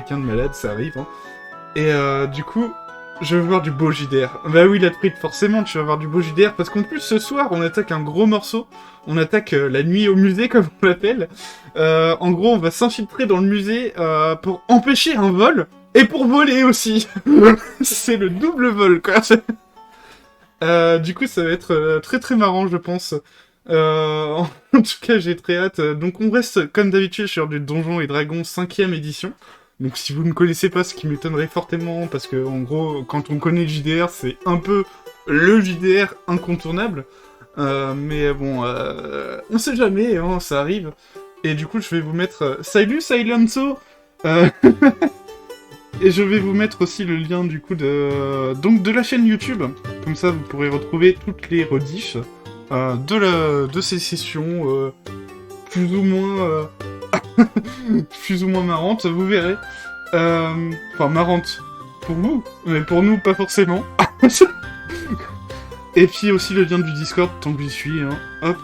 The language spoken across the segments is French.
quelqu'un de malade, ça arrive. Hein. Et du coup, je vais voir du beau JDR. Bah oui, la truite, forcément, tu vas voir du beau JDR, parce qu'en plus, ce soir, on attaque un gros morceau. On attaque la nuit au musée, comme on l'appelle. En gros, on va s'infiltrer dans le musée pour empêcher un vol, et pour voler aussi. C'est le double vol, quoi. Du coup, ça va être très très marrant, je pense. En tout cas, j'ai très hâte. Donc, on reste, comme d'habitude, sur du Donjons et Dragons 5ème édition. Donc, si vous ne connaissez pas, ce qui m'étonnerait fortement, parce que, en gros, quand on connaît le JDR, c'est un peu le JDR incontournable. Mais bon, on sait jamais, hein, ça arrive. Et du coup, je vais vous mettre... Salut, Silenzo. euh, Et je vais vous mettre aussi le lien du coup de la chaîne YouTube. Comme ça, vous pourrez retrouver toutes les rediffs de ces sessions plus ou moins plus ou moins marrantes, vous verrez. Enfin, marrantes pour vous, mais pour nous, pas forcément. Et puis aussi le lien du Discord, tant que j'y suis. Hein. Hop.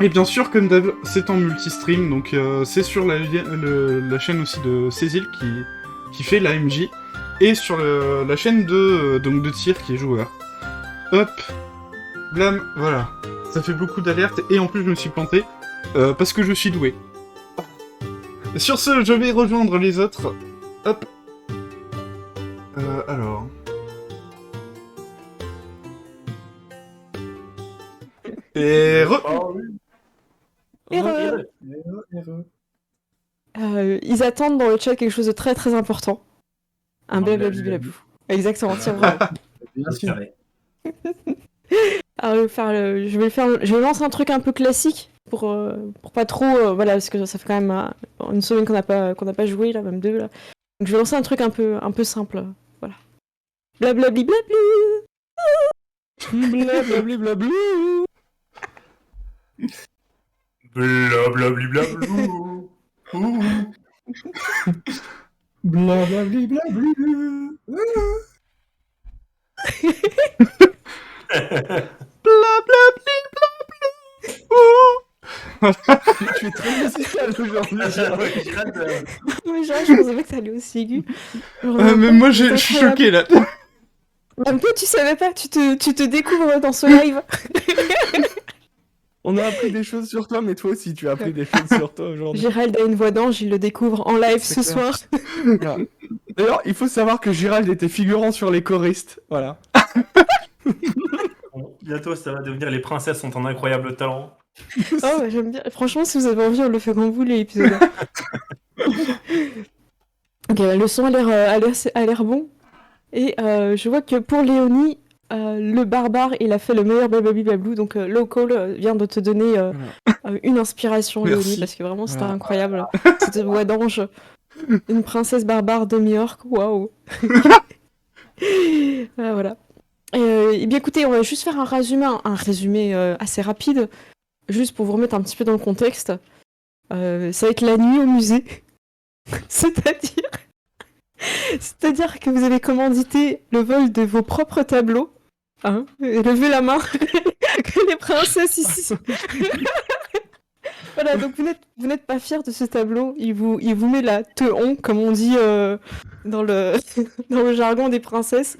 Et bien sûr, comme d'hab, c'est en multi-stream, donc c'est sur la chaîne aussi de Cécile qui fait la MJ, et sur la chaîne donc de tir qui est joueur. Hop, blam, voilà. Ça fait beaucoup d'alertes, et en plus je me suis planté, parce que je suis doué. Sur ce, je vais rejoindre les autres. Hop. Alors... Et Ah oui. Heureux. Heureux. Ils attendent dans le chat quelque chose de très très important. Un blablabla. Exactement, tiens, bravo. Bien sûr. Alors, je vais lancer un truc un peu classique pour pas trop, voilà, parce que ça fait quand même une semaine qu'on n'a pas joué là, même deux là. Donc je vais lancer un truc un peu simple, voilà. Blablabli blablu. Blablabli blablou. Blablabli blablou. Blablabli blablou. Blablabli Tu es très musical aujourd'hui. Mais genre, je pensais pas que ça allait aussi aigu. Genre, mais moi je suis choqué là. Même toi, tu savais pas, tu te découvres dans ce live. On a appris des choses sur toi, mais toi aussi tu as appris des choses sur toi aujourd'hui. Gérald a une voix d'ange, il le découvre en live C'est ce clair. soir. Voilà. D'ailleurs, il faut savoir que Gérald était figurant sur les choristes. Voilà. Bon, bientôt, ça va devenir Les princesses ont un incroyable talent. Oh, ouais, j'aime bien. Franchement, si vous avez envie, on le fait quand vous voulez, l'épisode. Ok, le son a l'air bon. Et je vois que pour Léonie, le barbare, il a fait le meilleur blablabli. Donc, Local vient de te donner une inspiration, Merci. Léonie, parce que vraiment, c'était Voilà. incroyable. Cette voix d'ange. Une princesse barbare de New-York, waouh. Voilà. Eh bien, écoutez, on va juste faire un résumé assez rapide, juste pour vous remettre un petit peu dans le contexte. Ça va être la nuit au musée. C'est-à-dire... C'est-à-dire que vous avez commandité le vol de vos propres tableaux. Hein, et levez la main que les princesses ici. Voilà, donc vous n'êtes pas fiers de ce tableau. Il vous met la teon, comme on dit dans le dans le jargon des princesses.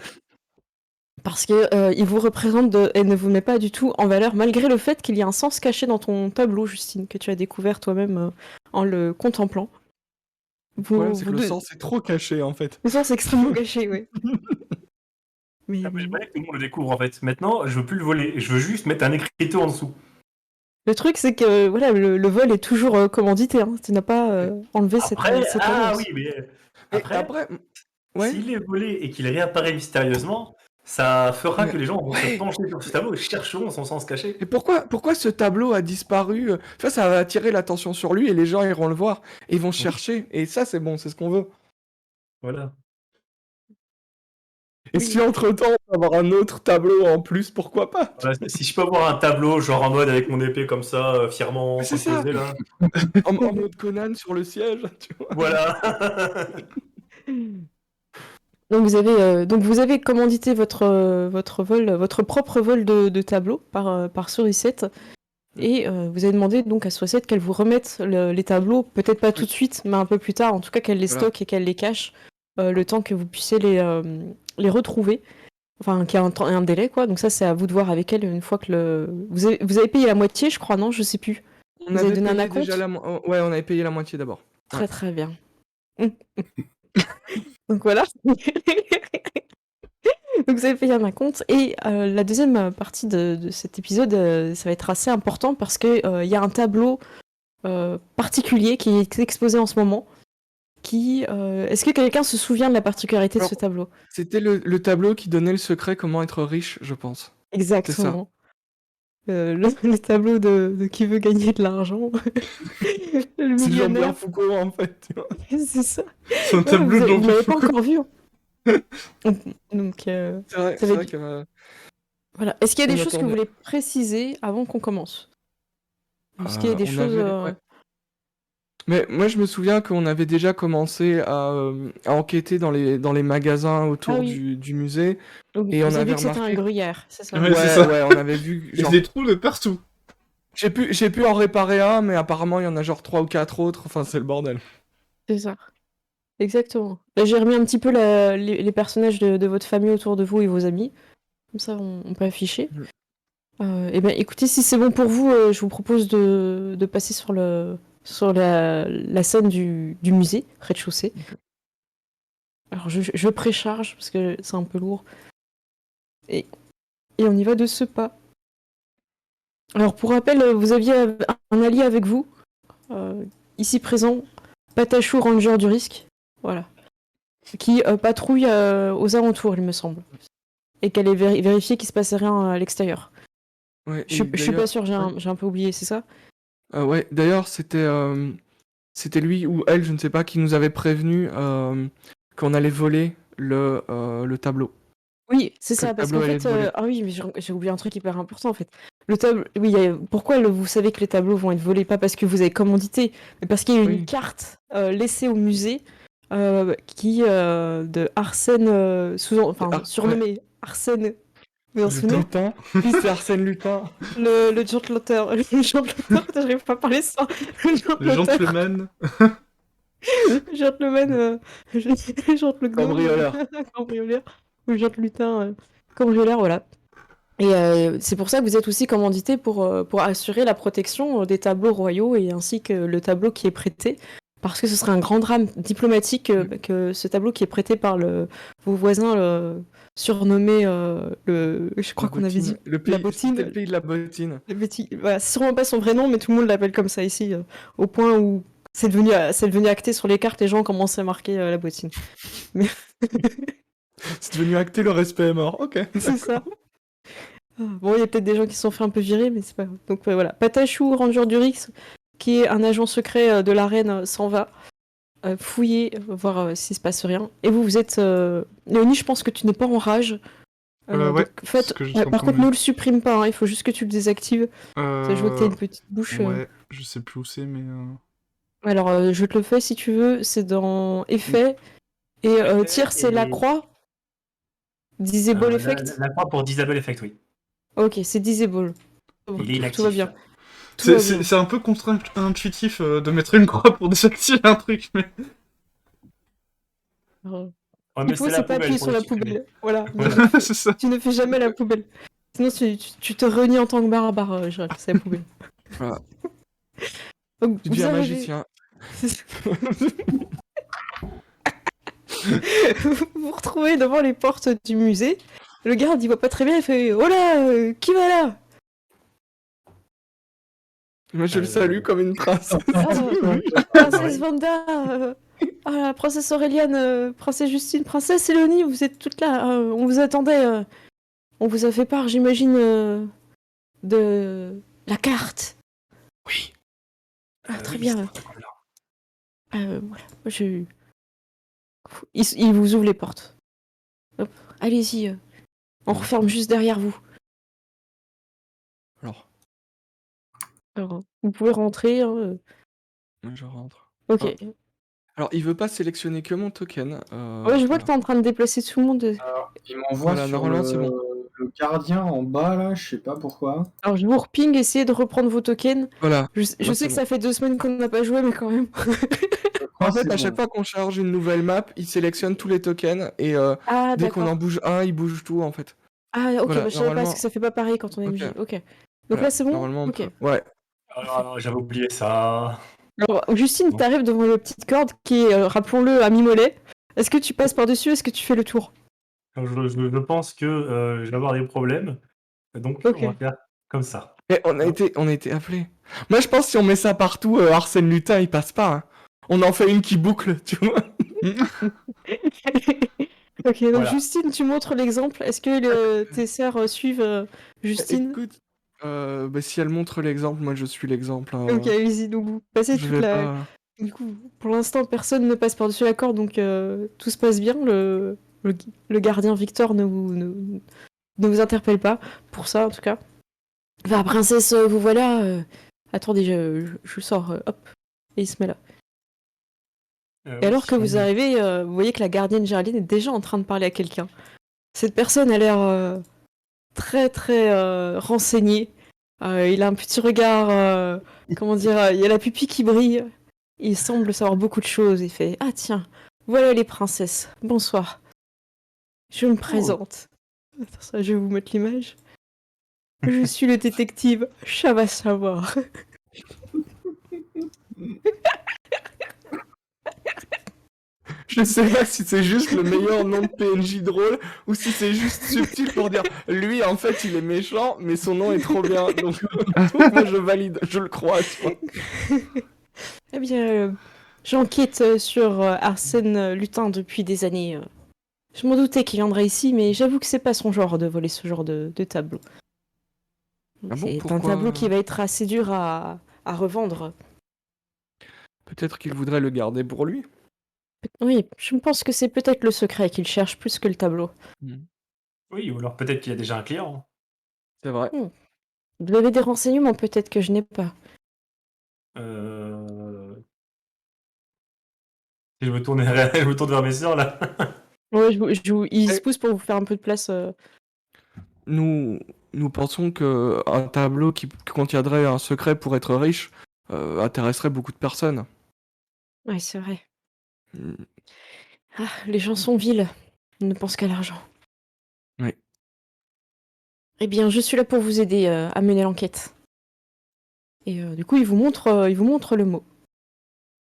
Parce que il vous représente et ne vous met pas du tout en valeur, malgré le fait qu'il y a un sens caché dans ton tableau, Justine, que tu as découvert toi-même en le contemplant. Le problème, c'est que le sens est trop caché en fait. Le sens est extrêmement caché, oui. Mais J'aimerais que tout le monde le découvre en fait. Maintenant, je veux plus le voler. Je veux juste mettre un écriteau en dessous. le truc, c'est que voilà, le vol est toujours commandité. Hein. Tu n'as pas enlevé cette Ah annonce. oui, mais Et après, ouais. s'il est volé et qu'il réapparaît mystérieusement, ça fera Mais- que les gens vont se pencher sur ce tableau et chercheront son sens caché. Et pourquoi ce tableau a disparu? Ça va attirer l'attention sur lui et les gens iront le voir et ils vont chercher. Et ça, c'est bon, c'est ce qu'on veut. Voilà. Et si entre-temps, on peut avoir un autre tableau en plus, pourquoi pas? Voilà, si je peux avoir un tableau, genre en mode avec mon épée comme ça, fièrement C'est ça. posé là. En mode Conan sur le siège, tu vois. Voilà. Donc vous avez commandité votre propre vol de tableau par Sourisette. Et vous avez demandé donc à Soissette qu'elle vous remette les tableaux, peut-être pas tout de suite, mais un peu plus tard, en tout cas qu'elle les Voilà. stocke et qu'elle les cache, le temps que vous puissiez les retrouver. Enfin, qu'il y a un délai, quoi. Donc ça, c'est à vous de voir avec elle une fois que vous avez payé la moitié, je crois, non? Je sais plus. On Vous avez avait donné un payé acompte? déjà ouais, on avait payé la moitié d'abord. Très Ouais. très bien. Donc voilà. Donc vous avez payé un acompte. Et la deuxième partie de cet épisode, ça va être assez important parce que il y a un tableau particulier qui est exposé en ce moment. Est-ce que quelqu'un se souvient de la particularité de ce Alors, tableau? c'était le tableau qui donnait le secret comment être riche, je pense. C'est ça. Exactement. Le tableau de qui veut gagner de l'argent. Le C'est millionnaire. Jean-Pierre Foucault, en fait. Tu vois. C'est ça. C'est un Ouais, tableau de vous Jean-Pierre l'avez pas Foucault. encore vu, hein. Donc, C'est vrai, ça c'est va vrai être- que voilà. Est-ce qu'il y a on des choses que vous attendait. voulez préciser avant qu'on commence? Est-ce qu'il y a des On choses... avait, ouais. Mais moi, je me souviens qu'on avait déjà commencé à enquêter dans les magasins Ah autour oui. du musée, Donc, et on vous avez vu avait que c'était un remarqué. gruyère, c'est ça? Ouais, c'est Ouais, ça. ouais, on avait vu, Il y a genre, des trous de partout. j'ai pu en réparer un, mais apparemment, il y en a genre 3 ou 4 autres. Enfin, c'est le bordel. C'est ça. Exactement. Là, j'ai remis un petit peu les personnages de votre famille autour de vous et vos amis. Comme ça, on peut afficher. Mhm. Eh bien, écoutez, si c'est bon pour vous, je vous propose de passer sur la scène du musée, rez-de-chaussée. Alors, je précharge parce que c'est un peu lourd. Et, et on y va de ce pas. Alors, pour rappel, vous aviez un allié avec vous, ici présent, Patachou, Ranger du risque, voilà, qui patrouille aux alentours, il me semble, et qu'elle ait vérifié qu'il se passait rien à l'extérieur. Ouais, Je et suis pas d'ailleurs, sûre, j'ai ouais. un peu oublié, c'est ça? Ouais, d'ailleurs, c'était lui ou elle, je ne sais pas, qui nous avait prévenu qu'on allait voler le tableau. Oui, c'est Que ça, le parce tableau qu'en allait fait, être volé. ah oui, mais j'ai oublié un truc hyper important en fait. Le tableau, oui, pourquoi vous savez que les tableaux vont être volés? Pas parce que vous avez commandité, mais parce qu'il y a une Oui. carte laissée au musée de Arsène, Ouais. surnommé Arsène, vous vous en souvenez? Lutin. Oui, c'est Arsène Lutin. Le gentleman, le gentleman, j'arrive pas à parler ça. Le Le gentleman, gentleman. le gentleman, le gentleman, Cambrioleur. cambrioleur, ou le gentlelutin, cambrioleur, voilà. Et c'est pour ça que vous êtes aussi commandité pour assurer la protection des tableaux royaux et ainsi que le tableau qui est prêté. Parce que ce serait un grand drame diplomatique que ce tableau qui est prêté par vos voisins surnommé je crois La qu'on avait dit bottine. Le la pays, c'était le bottine. pays de la bottine. Voilà, c'est sûrement pas son vrai nom, mais tout le monde l'appelle comme ça ici, au point où c'est devenu acté sur les cartes, les gens ont commencé à marquer la bottine. Mais C'est devenu acté, le respect est mort. Ok. c'est ça. Bon, il y a peut-être des gens qui se sont fait un peu virer, mais c'est pas grave. Donc voilà, Patachou, Ranger du Rix, qui est un agent secret de la reine, s'en va fouiller, voir s'il se passe rien. Et vous êtes... Léonie, je pense que tu n'es pas en rage. Ouais, Donc, c'est ce que je suis en par train de contre, me ne dire. le supprime pas, hein, il faut juste que tu le désactives. Je vois que t'as une petite bouche. Ouais, je sais plus où c'est, mais... Alors, je te le fais si tu veux, c'est dans Effet. Et tir, c'est la croix. Disable Effect. La croix pour Disable Effect, oui. Ok, c'est Disable. Il est Tout va inactif. bien. Tout va bien. C'est un peu contre-intuitif de mettre une croix pour désactiver un truc, mais... Alors, Ouais, il mais faut, c'est la c'est pas poubelle appuyer pour sur le la supprimer. poubelle. Voilà. Ouais. c'est ça. Tu ne fais jamais la poubelle. Sinon, tu te renies en tant que barbare, Gérald, c'est la poubelle. Voilà. Donc, Tu vous deviens arrivez... magicien. vous vous retrouvez devant les portes du musée. Le garde, il voit pas très bien, il fait « Oh là, qui va là ?» Moi, je le salue comme une princesse. Princesse Vanda, la princesse Auréliane, princesse Justine, princesse Élonie, vous êtes toutes là. On vous attendait. On vous a fait part, j'imagine, de la carte. Oui. Très bien. Voilà. Il vous ouvre les portes. Hop, allez-y. On referme juste derrière vous. Alors, vous pouvez rentrer. Hein. Moi, je rentre. Ok. Ah. Alors, il veut pas sélectionner que mon token. Ouais, je vois que Voilà. t'es en train de déplacer tout le monde. Alors, il m'envoie Voilà, sur normalement, le... c'est bon. le gardien en bas, là, je sais pas pourquoi. Alors je vous reping, essayez de reprendre vos tokens. Voilà. Je Là, sais c'est que bon. ça fait 2 semaines qu'on n'a pas joué, mais quand même. Je crois En que fait, c'est à chaque bon. fois qu'on charge une nouvelle map, il sélectionne tous les tokens et Ah, dès qu'on d'accord. en bouge un, il bouge tout en fait. Ah, ok, Voilà, bah, je savais pas, parce normalement. que ça fait pas pareil quand on est Ok. MJ. Ok. Donc Voilà, là, c'est bon? normalement on Ok. peut. Ouais. Ah, j'avais oublié ça. Alors, Justine, Bon. t'arrives devant la petite corde qui est, rappelons-le, à mi-mollet. Est-ce que tu passes par-dessus? Est-ce que tu fais le tour? Je pense que je vais avoir des problèmes. Donc, Ok. on va faire comme ça. Mais on a été appelé. Moi, je pense que si on met ça partout, Arsène Lupin, il passe pas. Hein. On en fait une qui boucle, tu vois. Ok, donc Voilà. Justine, tu montres l'exemple. Est-ce que tes sœurs suivent Justine? Écoute, bah, si elle montre l'exemple, moi je suis l'exemple. Hein. Ok, allez-y, donc vous passez Je toute vais la... pas. Du coup, pour l'instant, personne ne passe par-dessus la corde, donc tout se passe bien. Le gardien Victor ne vous interpelle pas, pour ça en tout cas. Enfin, princesse, vous voilà. Attendez, je le sors, hop. Et il se met là. Et alors que vous arrivez, vous voyez que la gardienne Géraldine est déjà en train de parler à quelqu'un. Cette personne a l'air très très renseignée. Il a un petit regard, comment dire, il a la pupille qui brille. Il semble savoir beaucoup de choses. Il fait: ah tiens, voilà les princesses. Bonsoir. Je me présente. Attends, ça, je vais vous mettre l'image. Je suis le détective Chava-Savoir. Je sais pas si c'est juste le meilleur nom de PNJ drôle ou si c'est juste subtil pour dire lui en fait il est méchant mais son nom est trop bien donc moi je valide, je le crois tu vois. Eh bien, j'enquête sur Arsène Lupin depuis des années. Je m'en doutais qu'il viendrait ici, mais j'avoue que c'est pas son genre de voler ce genre de tableau. Ah bon, C'est un pourquoi tableau qui va être assez dur à revendre. Peut-être qu'il voudrait le garder pour lui. Oui, je pense que c'est peut-être le secret qu'il cherche plus que le tableau. Oui, ou alors peut-être qu'il y a déjà un client. C'est vrai. Vous avez des renseignements peut-être que je n'ai pas. Si je me tourne, je me tourne vers mes sœurs là. Ouais, il se pousse pour vous faire un peu de place. Nous pensons que un tableau qui contiendrait un secret pour être riche intéresserait beaucoup de personnes. Ouais, c'est vrai. Mm. Ah, les gens sont vils. Ils ne pensent qu'à l'argent. Oui. Eh bien, je suis là pour vous aider à mener l'enquête. Et du coup, il vous montre le mot.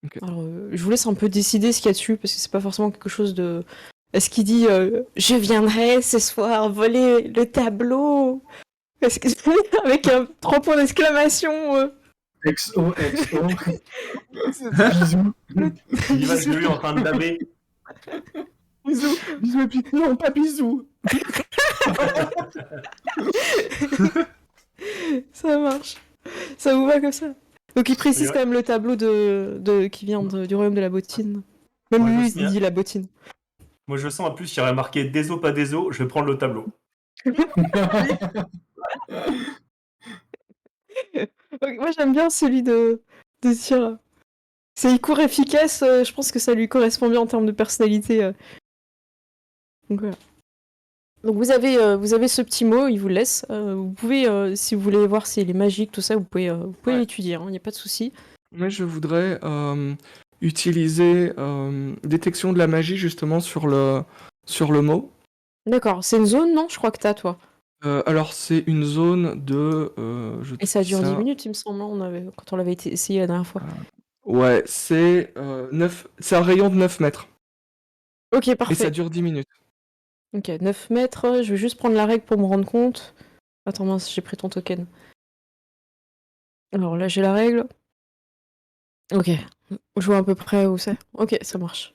Ok. Alors, je vous laisse un peu décider ce qu'il y a dessus, parce que c'est pas forcément quelque chose de... Est-ce qu'il dit je viendrai ce soir voler le tableau? Est-ce que... Avec 3 points d'exclamation XO, XO. Bisous. Il va lui en train de laver. Bisous, bisous et puis non pas bisous. Ça marche. Ça vous va comme ça? Donc il précise Oui, quand même le tableau qui vient du royaume de la bottine. Même Ouais, lui, je il sais. dit la bottine. Moi je sens en plus qu'il y aurait marqué des os, pas des os. Je vais prendre le tableau. Donc, moi j'aime bien celui de dire... C'est court, efficace, je pense que ça lui correspond bien en termes de personnalité. Donc voilà. Donc vous avez ce petit mot, il vous le laisse. Vous pouvez, si vous voulez voir s'il est magique, tout ça, vous pouvez Ouais. l'étudier, il n'y a pas de souci. Moi je voudrais utiliser détection de la magie justement sur le mot. D'accord, c'est une zone, non? Je crois que t'as, toi. Alors c'est une zone de Et ça dure 10 minutes, il me semble, hein, quand on l'avait essayé la dernière fois. Ouais, c'est c'est un rayon de 9 mètres. Ok, Et ça parfait. dure 10 minutes. Ok, 9 mètres, je vais juste prendre la règle pour me rendre compte. Attends, mince, j'ai pris ton token. Alors là, j'ai la règle. Ok, je vois à peu près où c'est. Ok, ça marche.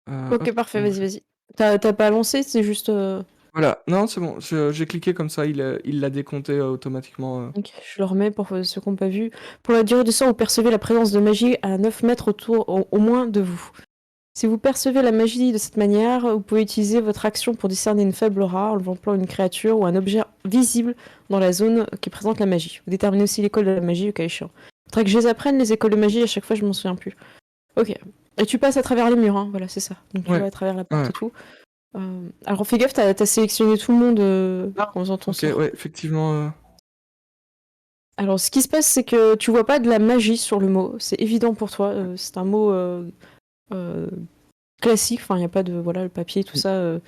Ok, Hop, parfait, donc, vas-y. T'as pas lancé, c'est juste... voilà, non c'est bon, j'ai cliqué comme ça, il l'a décompté automatiquement. Ok, je le remets pour ceux qui n'ont pas vu. Pour la durée du sort, vous percevez la présence de magie à 9 mètres autour, au moins de vous. Si vous percevez la magie de cette manière, vous pouvez utiliser votre action pour discerner une faible aura en employant une créature ou un objet visible dans la zone qui présente la magie. Vous déterminez aussi l'école de la magie, au cas échéant. Faudrait que je les apprenne, les écoles de magie, à chaque fois je m'en souviens plus. Ok. Et tu passes à travers les murs, hein, voilà, c'est ça. Donc tu Ouais. vas à travers la porte Ouais. et tout. Alors fais gaffe, t'as sélectionné tout le monde en faisant ton Ok, sort. ouais, effectivement. Alors ce qui se passe, c'est que tu vois pas de la magie sur le mot. C'est évident pour toi. C'est un mot euh, classique. Enfin, il n'y a pas de voilà le papier, tout ça.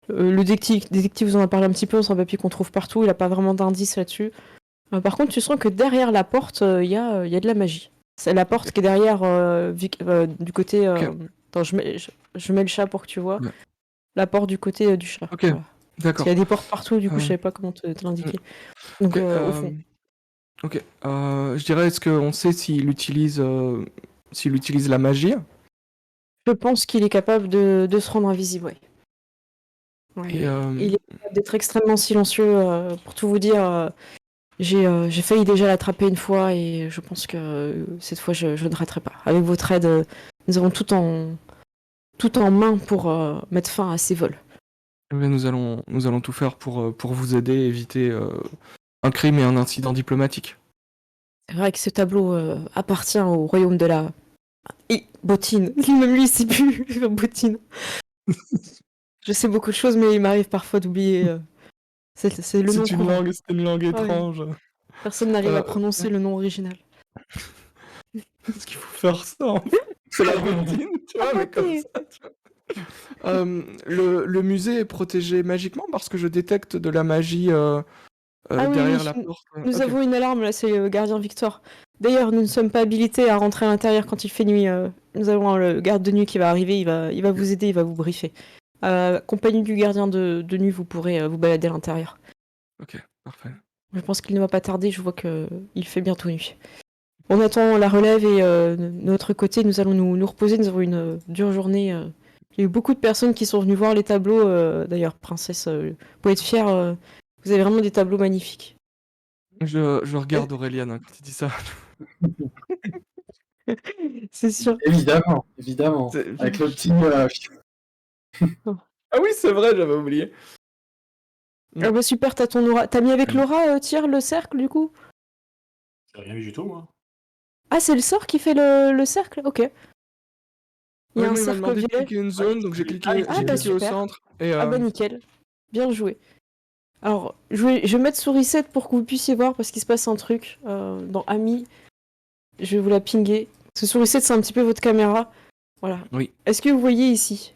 Le détective vous en a parlé un petit peu. C'est un papier qu'on trouve partout. Il a pas vraiment d'indice là-dessus. Par contre, tu sens que derrière la porte, il y a de la magie. C'est la porte qui est derrière du côté. Ok. Attends, je mets le chat pour que tu vois. Ouais. La porte du côté du chat. Ok, Voilà. Parce d'accord. qu'il y a des portes partout, du coup, je Euh, savais pas comment te l'indiquer. Donc, Ok, au fond. ok. Je dirais, est-ce qu'on sait s'il utilise la magie? Je pense qu'il est capable de se rendre invisible, ouais. Ouais. Et Il est capable d'être extrêmement silencieux. Pour tout vous dire, j'ai failli déjà l'attraper une fois et je pense que cette fois, je ne raterai pas. Avec votre aide, nous avons tout en main pour mettre fin à ces vols. eh bien, nous allons tout faire pour vous aider et éviter un crime et un incident diplomatique. C'est vrai que ce tableau appartient au royaume de la... Et bottine. Même lui, il sait plus. Bottine. Je sais beaucoup de choses, mais il m'arrive parfois d'oublier. C'est le nom courant. C'est une langue Ouais. étrange. Personne n'arrive à Euh, prononcer le nom original. Est-ce qu'il faut faire ça en fait c'est la routine, tu vois, mais comme ça. Tu vois. Le musée est protégé magiquement parce que je détecte de la magie Ah oui, derrière oui, la porte. Nous Ok. avons une alarme, là, c'est le gardien Victor. D'ailleurs, nous ne sommes pas habilités à rentrer à l'intérieur quand il fait nuit. Nous avons le garde de nuit qui va arriver, il va vous aider, il va vous briefer. Compagnie du gardien de nuit, vous pourrez vous balader à l'intérieur. Ok, parfait. Je pense qu'il ne va pas tarder, je vois qu'il fait bientôt nuit. On attend la relève et de notre côté, nous allons nous reposer. Nous avons une dure journée. Il y a eu beaucoup de personnes qui sont venues voir les tableaux. D'ailleurs, princesse, vous pouvez être fière. Vous avez vraiment des tableaux magnifiques. Je regarde Aureliane quand il dit ça. C'est sûr. Évidemment, évidemment. C'est- Avec le petit. Ah oui, c'est vrai, j'avais oublié. Ah bah super, t'as ton aura. T'as mis avec l'aura, Tyr, le cercle du coup? J'ai rien vu du tout, moi. Ah, c'est le sort qui fait le cercle? Ok. Il y Ouais, a un moi, il m'a cercle demandé de violet. cliquer une zone, donc j'ai cliqué, Ah, bah, au super. centre. Et, Ah bah nickel. Bien joué. Alors, je vais mettre souris pour que vous puissiez voir parce qu'il se passe un truc dans Ami. Je vais vous la pinguer. Ce souris c'est un petit peu votre caméra. Voilà. Oui. Est-ce que vous voyez ici?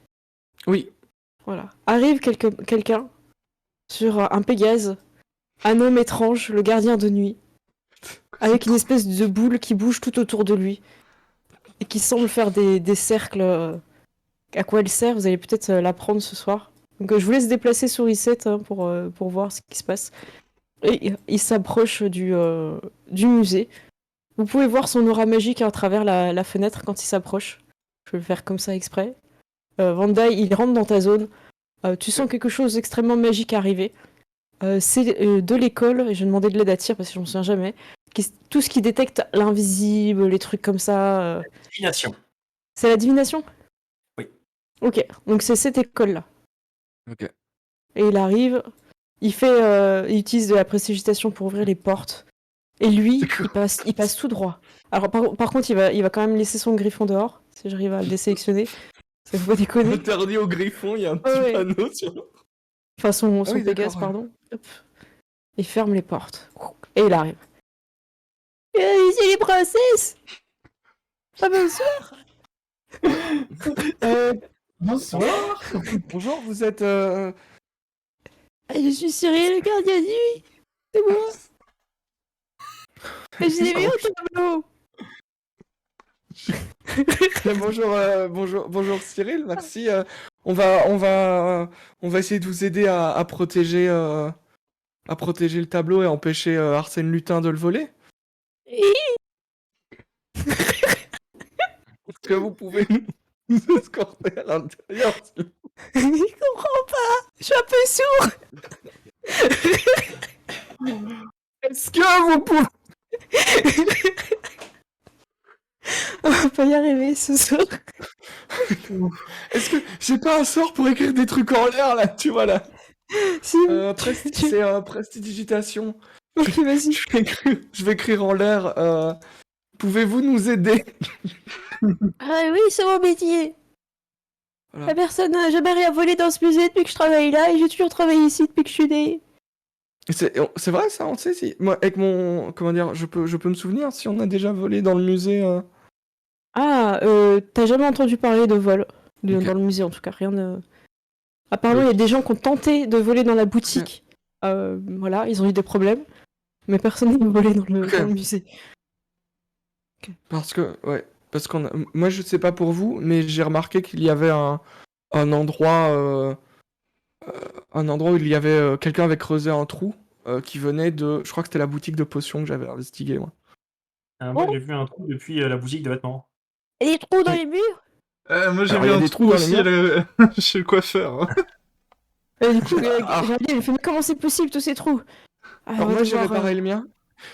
Oui. Voilà. Arrive quelqu'un sur un Pégase, un homme étrange, le gardien de nuit, avec une espèce de boule qui bouge tout autour de lui et qui semble faire des cercles. À quoi elle sert? Vous allez peut-être l'apprendre ce soir. Donc je vous laisse déplacer souris 7 pour voir ce qui se passe. Et il s'approche du musée. Vous pouvez voir son aura magique à travers la fenêtre quand il s'approche. Je vais le faire comme ça exprès. Vanda, il rentre dans ta zone. Tu sens quelque chose d'extrêmement magique arriver. C'est de l'école, et je vais demander de l'aide à Tyr parce que je m'en souviens jamais. Tout ce qui détecte l'invisible, les trucs comme ça. Divination. C'est la divination? Oui. Ok, donc c'est cette école-là. Ok. Et il arrive, il utilise de la prestidigitation pour ouvrir les portes. Et lui, il passe tout droit. Alors par contre, il va quand même laisser son griffon dehors, si j'arrive à le désélectionner. Ça faut pas déconner. Interdit au griffon, il y a un petit Ouais. panneau sur le... Enfin, son Ah oui, Pégase, d'accord, pardon. Hop. Il ferme les portes. Et il arrive. Ici les princesses! Ah bonsoir! Bonsoir. Bonjour, vous êtes... Je suis Cyril, le gardien de nuit! C'est moi! Je l'ai vu au tableau! bonjour Cyril, merci. On va essayer de vous aider à protéger le tableau et empêcher Arsène Lupin de le voler. Est-ce que vous pouvez nous escorter à l'intérieur s'il vous Je comprends pas! Je suis un peu sourd! plaît. Est-ce que vous pouvez... On va pas y arriver ce soir. Est-ce que j'ai pas un sort pour écrire des trucs en l'air là, tu vois là? Si, C'est prestidigitation. ok, vas-y. Je vais écrire en l'air. Pouvez-vous nous aider? Ah oui, c'est mon métier. Voilà. La personne n'a jamais rien volé dans ce musée depuis que je travaille là et j'ai toujours travaillé ici depuis que je suis née. Et c'est vrai ça, on sait si. Moi, avec mon. Comment dire, je peux me souvenir si on a déjà volé dans le musée. Ah, t'as jamais entendu parler de vol Ok. dans le musée en tout cas, rien de... Apparemment, il y a des gens qui ont tenté de voler dans la boutique. Voilà, ils ont eu des problèmes. Mais personne n'a volé Ok. dans le musée. Parce que, ouais. Parce qu'on moi, je sais pas pour vous, mais j'ai remarqué qu'il y avait un endroit. Un endroit où il y avait. Quelqu'un avait creusé un trou qui venait de. Je crois que c'était la boutique de potions que j'avais investigué, moi. Moi, Oh, j'ai vu un trou depuis la boutique de vêtements. il y a des trous dans Oui. les murs. Moi j'ai Alors, vu il y a un des trou trous dans les aussi murs. chez le coiffeur. Hein. Et du coup, Ah, Gardien, il fait, mais comment c'est possible tous ces trous? Ah, on alors, va moi, j'ai devoir, réparé le mien.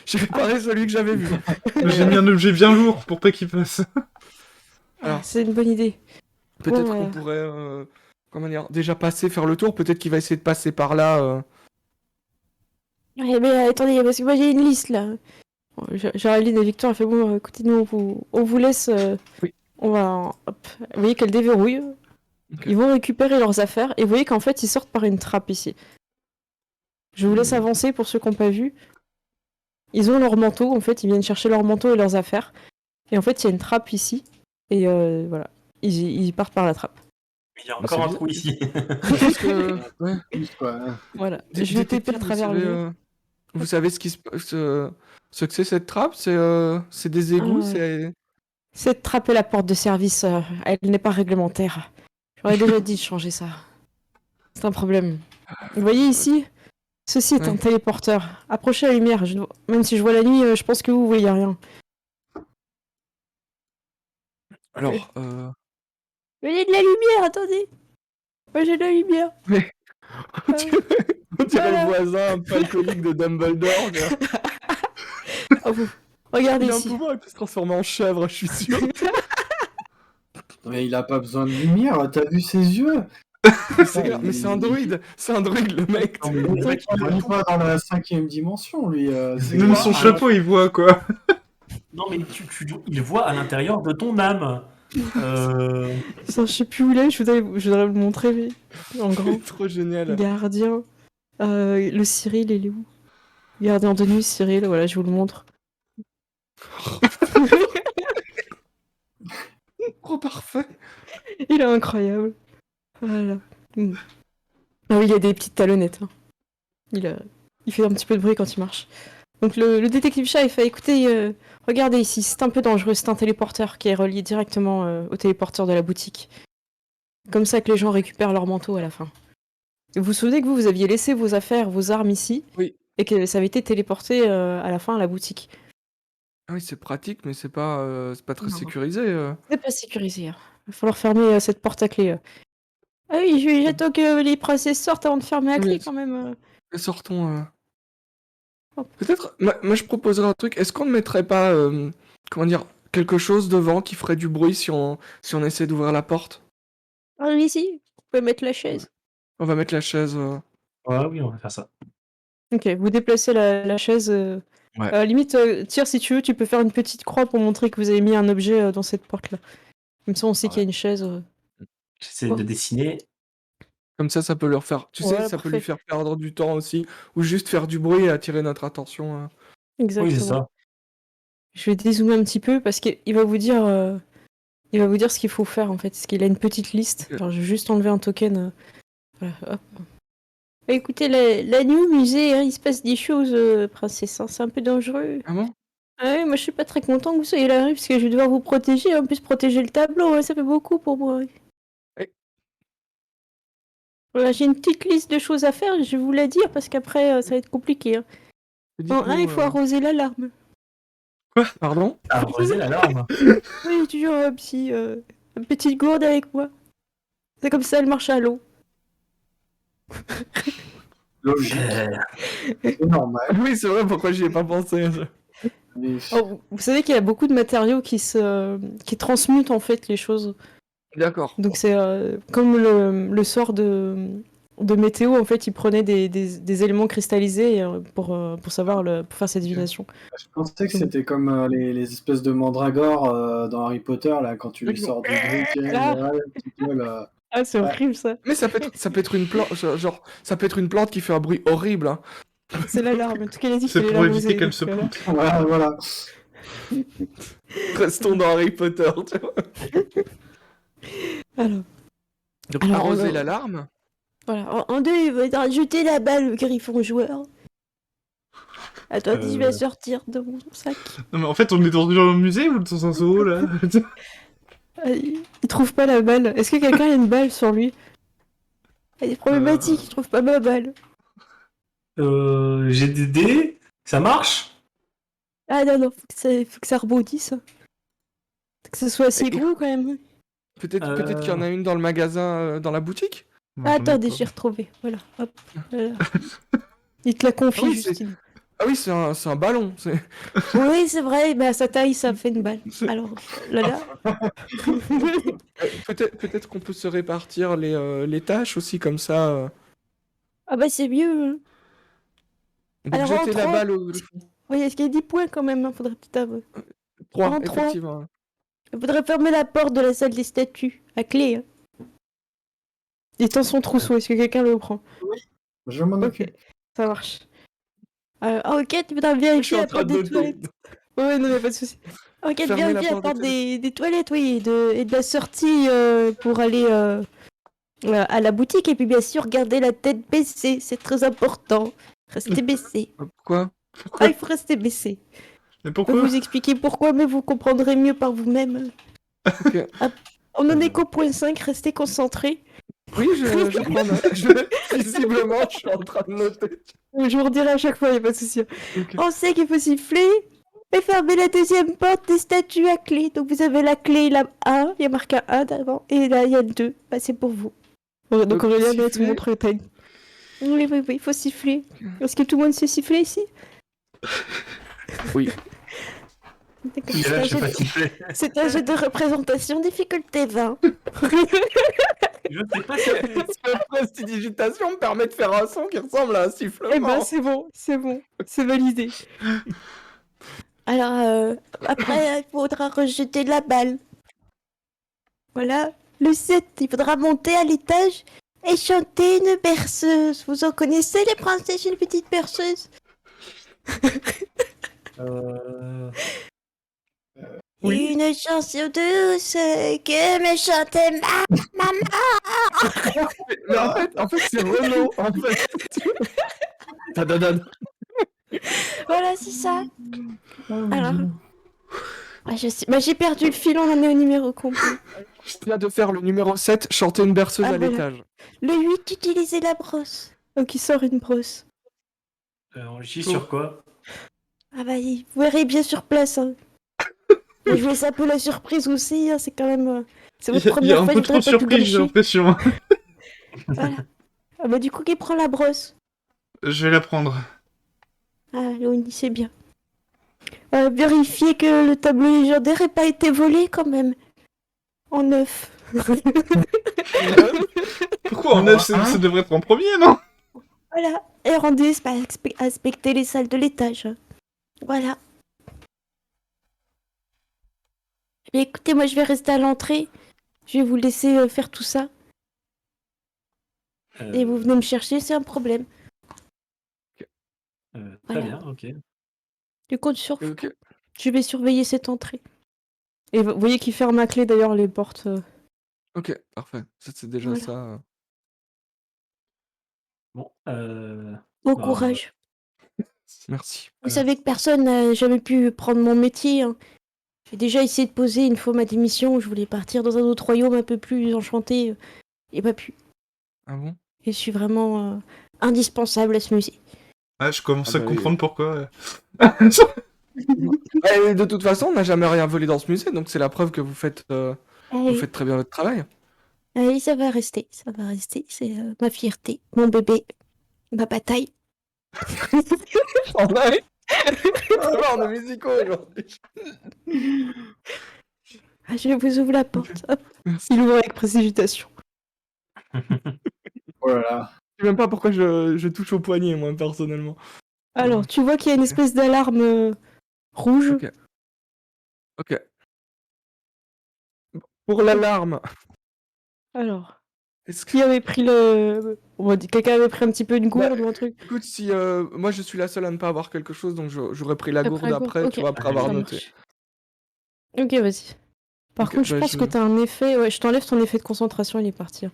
J'ai réparé celui que j'avais vu. J'ai mis un objet bien lourd pour pas qu'il passe. Alors, c'est une bonne idée. peut-être Bon, qu'on pourrait. Comment dire, déjà passer, faire le tour. Peut-être qu'il va essayer de passer par là. mais attendez, parce que moi j'ai une liste là. Bon, Géraldine et Victor, elle fait bon, écoutez, nous on vous laisse. Oui. On va. Hop. Vous voyez qu'elle déverrouille. Ok. Ils vont récupérer leurs affaires. Et vous voyez qu'en fait, ils sortent par une trappe ici. Je vous laisse avancer pour ceux qui n'ont pas vu. Ils ont leur manteau, en fait, ils viennent chercher leur manteau et leurs affaires. Et en fait, il y a une trappe ici. Et voilà. Ils partent par la trappe. Il y a Bah, encore c'est un bien. trou ici. Parce que. Ouais. Plus, quoi. Voilà. Je vais TP Détective, à travers le mur. vous savez ce qui se passe, ce que c'est cette trappe? C'est des égouts, Ah, c'est. cette trappe est la porte de service. Elle n'est pas réglementaire. J'aurais déjà dit de changer ça. C'est un problème. Vous voyez ici? Ceci est un Ouais. téléporteur. Approchez la lumière. Même si je vois la nuit, je pense que vous voyez rien. Alors, Mais il y a de la lumière, attendez. Moi j'ai de la lumière. on dirait, on dirait Voilà. le voisin un peu alcoolique de Dumbledore, quoi. Ah, vous. Regardez Il a un ici. pouvoir, il peut se transformer en chèvre, je suis sûr. Mais il a pas besoin de lumière, t'as vu ses yeux? C'est clair, mais c'est un druide, le mec. Non, mais Le le mec, il il voit vit tout. pas dans la 5e dimension, lui. C'est Même quoi? son chapeau il voit quoi. Non, mais il voit à l'intérieur de ton âme. Ça, je sais plus où il est, je voudrais vous le montrer, mais en grand. Trop génial. Gardien. Le Cyril, il est où? Gardien de nuit, Cyril, voilà, je vous le montre. Trop parfait. Il est incroyable. Voilà. Mm. Ah oui, il a des petites talonnettes. Hein. Il fait un petit peu de bruit quand il marche. Donc le détective chat, il fait, écoutez, regardez ici, c'est un peu dangereux, c'est un téléporteur qui est relié directement au téléporteur de la boutique. Comme ça que les gens récupèrent leur manteau à la fin. Et vous vous souvenez que vous aviez laissé vos affaires, vos armes ici, Oui. et que ça avait été téléporté à la fin à la boutique. Ah oui, c'est pratique, mais c'est pas très Non. sécurisé. C'est pas sécurisé. Il va falloir fermer cette porte à clé. Ah oui, j'attends que les princesses sortent avant de fermer la clé Oui. quand même. Sortons. Hop. Peut-être, moi je proposerais un truc. Est-ce qu'on ne mettrait pas, comment dire, quelque chose devant qui ferait du bruit si on essaie d'ouvrir la porte? Ah oui, ici, vous pouvez mettre la chaise. On va mettre la chaise. Ouais, oui, on va faire ça. Ok, vous déplacez la chaise. Ouais. Limite, tire si tu veux, tu peux faire une petite croix pour montrer que vous avez mis un objet dans cette porte-là. Comme ça, on sait qu'il y a une chaise. J'essaie Oh. de dessiner. Comme ça peut leur faire. Tu sais, Voilà, ça peut lui parfait. faire perdre du temps aussi. Ou juste faire du bruit et attirer notre attention. Exactement. Oui, c'est ça. Je vais dézoomer un petit peu parce qu'il va vous dire, ce qu'il faut faire en fait. Parce qu'il a une petite liste. Ok. Alors, je vais juste enlever un token. Voilà, hop. Écoutez, la nuit au musée, hein, il se passe des choses, princesse. Hein, c'est un peu dangereux. Ah bon? Ah ouais, moi je suis pas très content que vous soyez là, parce que je vais devoir vous protéger. En plus, protéger le tableau, hein, ça fait beaucoup pour moi. Eh. Voilà, j'ai une petite liste de choses à faire, je vais vous la dire parce qu'après ça va être compliqué. Hein. En un, il faut arroser l'alarme. Pardon? Arroser l'alarme. Oui, j'ai toujours une petite gourde avec moi. C'est comme ça, elle marche à l'eau. Logique, c'est normal. Oui, c'est vrai, pourquoi j'y ai pas pensé? Mais Oh, vous savez qu'il y a beaucoup de matériaux qui transmutent en fait les choses. D'accord. Donc c'est comme le sort de météo, en fait, il prenait des éléments cristallisés pour savoir pour faire cette divination. je pensais que c'était comme les espèces de mandragores dans Harry Potter, là, quand tu lui sors du briquet. Ah. Ouais, un petit peu, là. Ah, c'est horrible ça. Mais ça peut être une plante, genre, ça peut être une plante qui fait un bruit horrible. Hein. C'est l'alarme. En tout cas, il a dit qu'il C'est fallait pour l'arroser. éviter qu'elle se donc, plante. Voilà, voilà. Restons dans Harry Potter, tu vois. Alors, Donc Alors, arroser on- l'alarme. voilà. En deux, il va jeter la balle, le griffon joueur. Attends, je vais sortir de mon sac. Non mais en fait on est dans un musée ou dans un zoo là? Il trouve pas la balle. Est-ce que quelqu'un a une balle sur lui? Elle est problématique, il trouve pas ma balle. J'ai des dés. Ça marche? Ah non, non, faut que ça rebondisse. Faut que ça soit assez Et- gros quand même. Peut-être qu'il y en a une dans le magasin, dans la boutique. Moi, j'en ai Attendez, pas. j'ai retrouvé. Voilà, hop. Voilà. Il te la confie, Ah oui, Justine. Ah oui, c'est un ballon. Oui, c'est vrai, mais à sa taille, ça fait une balle. C'est- Alors, là. Peut-être qu'on peut se répartir les tâches aussi comme ça. Ah bah c'est mieux. Donc Alors, jeter en la trois- balle au Oui, est-ce qu'il y a 10 points quand même? Hein, faudrait peut-être avoir. 3, En trois. effectivement. Il faudrait fermer la porte de la salle des statues, à clé. Hein. Il est dans son trousseau, est-ce que quelqu'un le prend? Je m'en Ok, occupe. ça marche. Enquête, il faudra Je suis vérifier en la train porte de des noter. toilettes. Ouais, non, mais pas de soucis. Enquête, Fermer la vérifier la porte des porte des toilettes, oui, et de la sortie pour aller à la boutique. Et puis, bien sûr, garder la tête baissée, c'est très important. Restez baissé. Pourquoi? Ah, il faut rester baissé. Mais Je peux pourquoi? vous expliquer pourquoi, mais vous comprendrez mieux par vous-même. Ok. On en est qu'au point 5, restez concentrés. Oui, je prends note. Visiblement, je suis en train de noter. Je vous redirai à chaque fois, il a pas de souci. Ok. On sait qu'il faut siffler et fermer la deuxième porte des statues à clé. Donc vous avez la clé, la 1, il y a marqué un 1 d'avant, et là il y a le 2. Bah, c'est pour vous. Donc Donc, Aurélien va te siffler. montrer ta. Oui, oui, oui, il faut siffler. Est-ce que tout le monde sait siffler ici? Oui. D'accord, Il est là, je sais pas jeu- siffler. c'est un jeu de représentation, difficulté 20. Je sais pas si. Cette prestidigitation me permet de faire un son qui ressemble à un sifflement. Eh ben c'est bon, c'est validé. Alors, après, il faudra rejeter la balle. Voilà. Le 7, il faudra monter à l'étage et chanter une berceuse. Vous en connaissez les princesses, une petite berceuse? Oui. Une chanson douce que me chantait maman. Mais en fait, c'est Renault, en fait. Tadadad. Voilà, c'est ça. Alors, j'ai perdu le fil, on en est au numéro complet. Je viens de faire le numéro 7, chanter une berceuse Ah, à voilà. l'étage. Le 8, utiliser la brosse. Donc il sort une brosse. On chie sur quoi? Ah bah, vous verrez bien sur place. Hein. Et je laisse un peu la surprise aussi, hein, c'est quand même... c'est votre Il y a première un fois, peu je trop voudrais pas tout surpris, j'ai gâcher. l'impression. Voilà. Ah bah du coup, qui prend la brosse? Je vais la prendre. Ah, Léonie, c'est bien. Vérifier que le tableau légendaire n'ait pas été volé quand même. En neuf. Pourquoi en neuf, ça devrait être en premier, non? Voilà. Et rendez inspecter les salles de l'étage. Voilà. Mais écoutez, moi je vais rester à l'entrée. Je vais vous laisser faire tout ça. Et vous venez me chercher, c'est un problème. Très Voilà. bien, ok. Je compte sur vous. Ok. Je vais surveiller cette entrée. Et vous voyez qu'il ferme à clé d'ailleurs les portes. Ok, parfait. Ça, c'est déjà Voilà. ça. Bon, Bon Bah, courage. Merci. Vous savez que personne n'a jamais pu prendre mon métier. Hein. J'ai déjà essayé de poser une fois ma démission. Je voulais partir dans un autre royaume un peu plus enchanté. Et pas pu. Ah bon? Et je suis vraiment indispensable à ce musée. Ah, je commence Ah à bah, comprendre pourquoi. Et de toute façon, on n'a jamais rien volé dans ce musée, donc c'est la preuve que vous faites très bien votre travail. Allez, ça va rester. Ça va rester. C'est ma fierté, mon bébé, ma bataille. On est musicaux aujourd'hui. Ah, je vous ouvre la porte. Hop. Merci. Il ouvre avec précipitation. Oh là là. Je sais même pas pourquoi je touche au poignet, moi, personnellement. Alors, tu vois qu'il y a une espèce d'alarme rouge. Ok. Ok. Pour l'alarme. Alors, Est-ce que... Qui avait pris le... On va dire, quelqu'un avait pris un petit peu une gourde ou un truc? Écoute, si moi je suis la seule à ne pas avoir quelque chose, donc j'aurais pris la Après gourde la gourde, après, ok, tu vois, après Allez, avoir ça noté. marche. Ok, vas-y. Par Ok, contre, je bah, pense que t'as un effet... Ouais, je t'enlève ton effet de concentration, il est parti. Hein.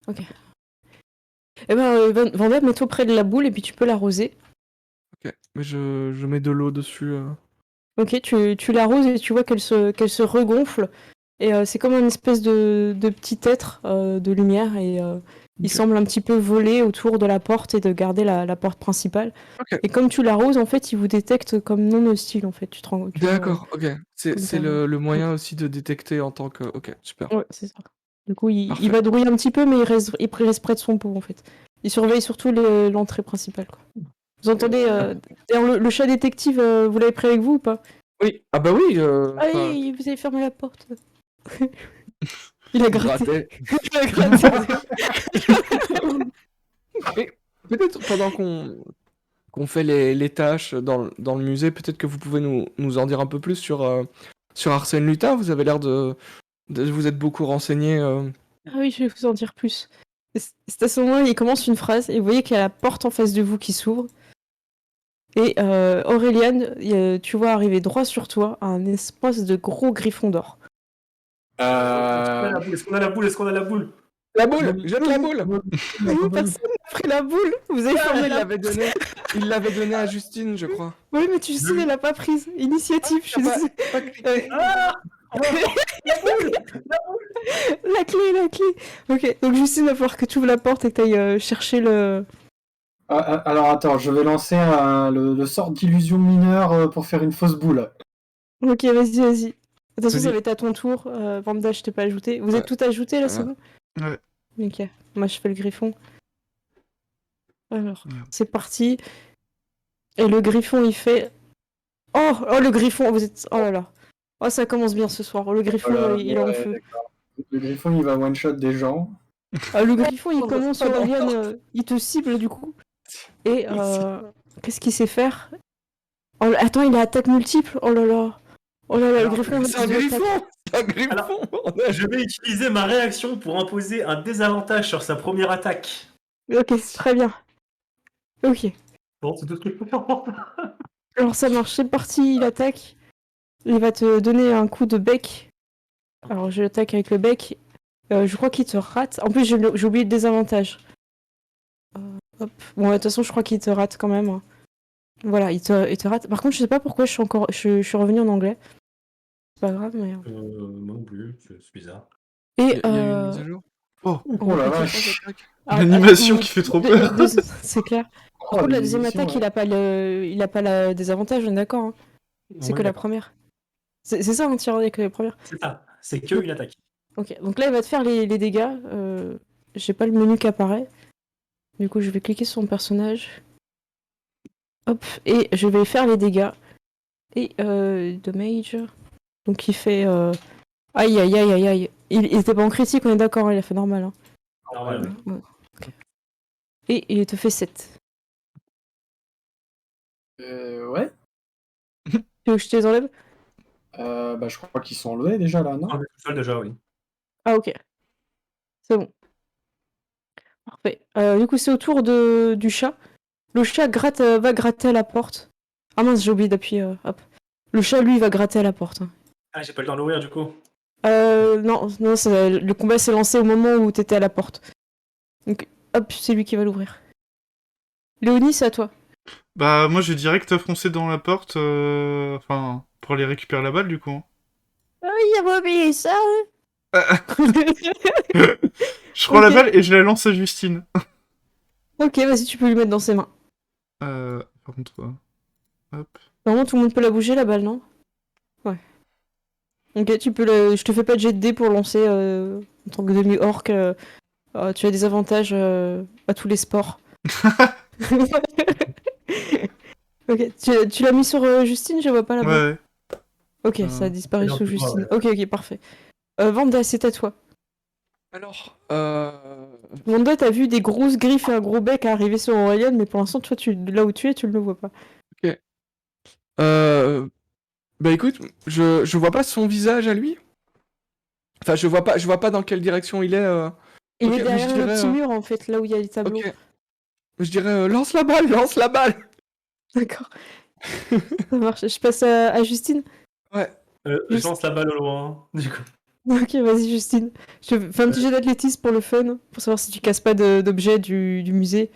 Ok. Eh ben, Vanda, mets-toi près de la boule et puis tu peux l'arroser. Ok, mais je mets de l'eau dessus. Ok, tu l'arroses et tu vois qu'elle se regonfle. Et c'est comme une espèce de petit être de lumière. Et il Ok. semble un petit peu voler autour de la porte et de garder la porte principale. Ok. Et comme tu l'arroses, en fait, il vous détecte comme non hostile, en fait. Tu vois, D'accord, ok. C'est comme c'est ça. le moyen aussi de détecter en tant que... Ok, super. Ouais, c'est ça. Du coup, il Parfait. va drouiller un petit peu, mais il reste près de son pot, en fait. Il surveille surtout l'entrée principale, quoi. Vous entendez... D'ailleurs, le chat détective, vous l'avez pris avec vous ou pas? Oui, ah bah oui, enfin, Allez, vous avez fermé la porte. Il a gratté. gratté. Il a gratté. Et peut-être pendant qu'on fait les tâches dans le musée, peut-être que vous pouvez nous en dire un peu plus sur Arsène Lupin. Vous avez l'air de vous être beaucoup renseigné. Ah oui, je vais vous en dire plus. C'est à ce moment-là, il commence une phrase, et vous voyez qu'il y a la porte en face de vous qui s'ouvre. Et Auréliane, tu vois arriver droit sur toi un espace de gros griffon d'or. Est-ce qu'on a la boule? Est-ce qu'on a la boule? La boule! Jette la boule! Personne n'a pris la boule. Vous avez Ah, fermé il la... l'avait donné à Justine, je crois. Oui, mais Justine, Oui. elle l'a pas prise. Initiative, je suis Pas- désolée. pas cliqué. Ah! La clé, la clé. Ok, donc Justine, va falloir que tu ouvres la porte et que tu ailles chercher le... Alors attends, je vais lancer le sort d'illusion mineure pour faire une fausse boule. Ok, vas-y, vas-y. Attention, Vas-y. ça va être à ton tour. Vanda, je t'ai pas ajouté. Vous Ouais. êtes tout ajouté, là, c'est bon? Ouais. Ok. Moi, je fais le griffon. Alors, Merde. c'est parti. Et le griffon, il fait... Oh, oh, le griffon, vous êtes... Oh là là. Oh, ça commence bien ce soir. Le griffon, Voilà, il est en ouais, feu. d'accord. Le griffon, il va one-shot des gens. Le griffon, il Oh, commence, pas Aurélien, il te cible, du coup. Et qu'est-ce qu'il sait faire? Oh, attends, il a attaque multiple. Oh là là. Oh là là, Alors, le griffon... C'est un griffon! C'est un griffon! Alors, On a- Je vais utiliser ma réaction pour imposer un désavantage sur sa première attaque. Ok, très bien. Ok. Bon, c'est tout ce que je peux faire. Alors ça marche, c'est parti, il attaque. Il va te donner un coup de bec. Alors je l'attaque avec le bec. Je crois qu'il te rate. En plus, j'ai oublié le désavantage. Hop. Bon, de toute façon, je crois qu'il te rate quand même. Hein. Voilà, il te rate. Par contre, je sais pas pourquoi je suis revenu en anglais. C'est pas grave, mais... Moi non plus, c'est bizarre. Et... Il y a eu une mise à jour. Oh on la va vache. L'animation qui fait trop peur. C'est clair. Oh, Par contre, la les deuxième émissions, attaque, ouais. il a pas le désavantage, on est d'accord. Hein. C'est Ouais, que la d'accord. première. C'est ça, un tir avec la première. C'est ça, c'est que une attaque. Ok, donc là, il va te faire les dégâts. J'ai pas le menu qui apparaît. Du coup, je vais cliquer sur son personnage. Hop, et je vais faire les dégâts. Et damage. Donc il fait... Aïe, aïe, aïe, aïe, aïe. Il était pas en critique, on est d'accord, hein, il a fait normal. Hein. Normal, oui. Ouais. Ok. Et il te fait 7. Ouais. Tu veux que je te les enlève? Bah, je crois qu'ils sont enlevés déjà là, non? On est tout seul déjà, oui. Ah, ok. C'est bon. Parfait. Du coup, c'est au tour du chat. Le chat va gratter à la porte. Ah mince, j'ai oublié d'appuyer. Hop. Le chat, lui, va gratter à la porte. Hein. Ah, j'ai pas le temps d'ouvrir du coup. Non, le combat s'est lancé au moment où t'étais à la porte. Donc, hop, c'est lui qui va l'ouvrir. Léonie, c'est à toi. Bah, moi, j'ai direct foncé dans la porte, enfin, pour aller récupérer la balle, du coup. Ah, il a pas oublié ça. Je prends la Ok. balle et je la lance à Justine. Ok, vas-y, tu peux lui mettre dans ses mains. Par contre, hop. Normalement, tout le monde peut la bouger, la balle, non? Ouais. Ok, je te fais pas de jet de dés pour lancer en tant que demi-orc. Tu as des avantages à tous les sports. Ok, tu l'as mis sur Justine, je vois pas là-bas. Ouais. Ok, ça a disparu c'est sous un peu Justine. moi, Ok, parfait. Vanda, c'est à toi. Alors, Vanda, t'as vu des grosses griffes et un gros bec arriver sur Aurélien, mais pour l'instant, toi, là où tu es, tu ne le vois pas. bah écoute, je vois pas son visage à lui. Enfin, je vois pas dans quelle direction il est. Il Ok, est mais derrière je le dirais, petit mur, en fait, là où il y a les tableaux. Ok. Je dirais lance la balle, lance la balle. D'accord. Ça marche. Je passe à Justine. Ouais. Je Juste- lance la balle au loin, du coup. Ok, vas-y, Justine. Je fais un petit jeu d'athlétisme pour le fun, pour savoir si tu casses pas d'objets du musée.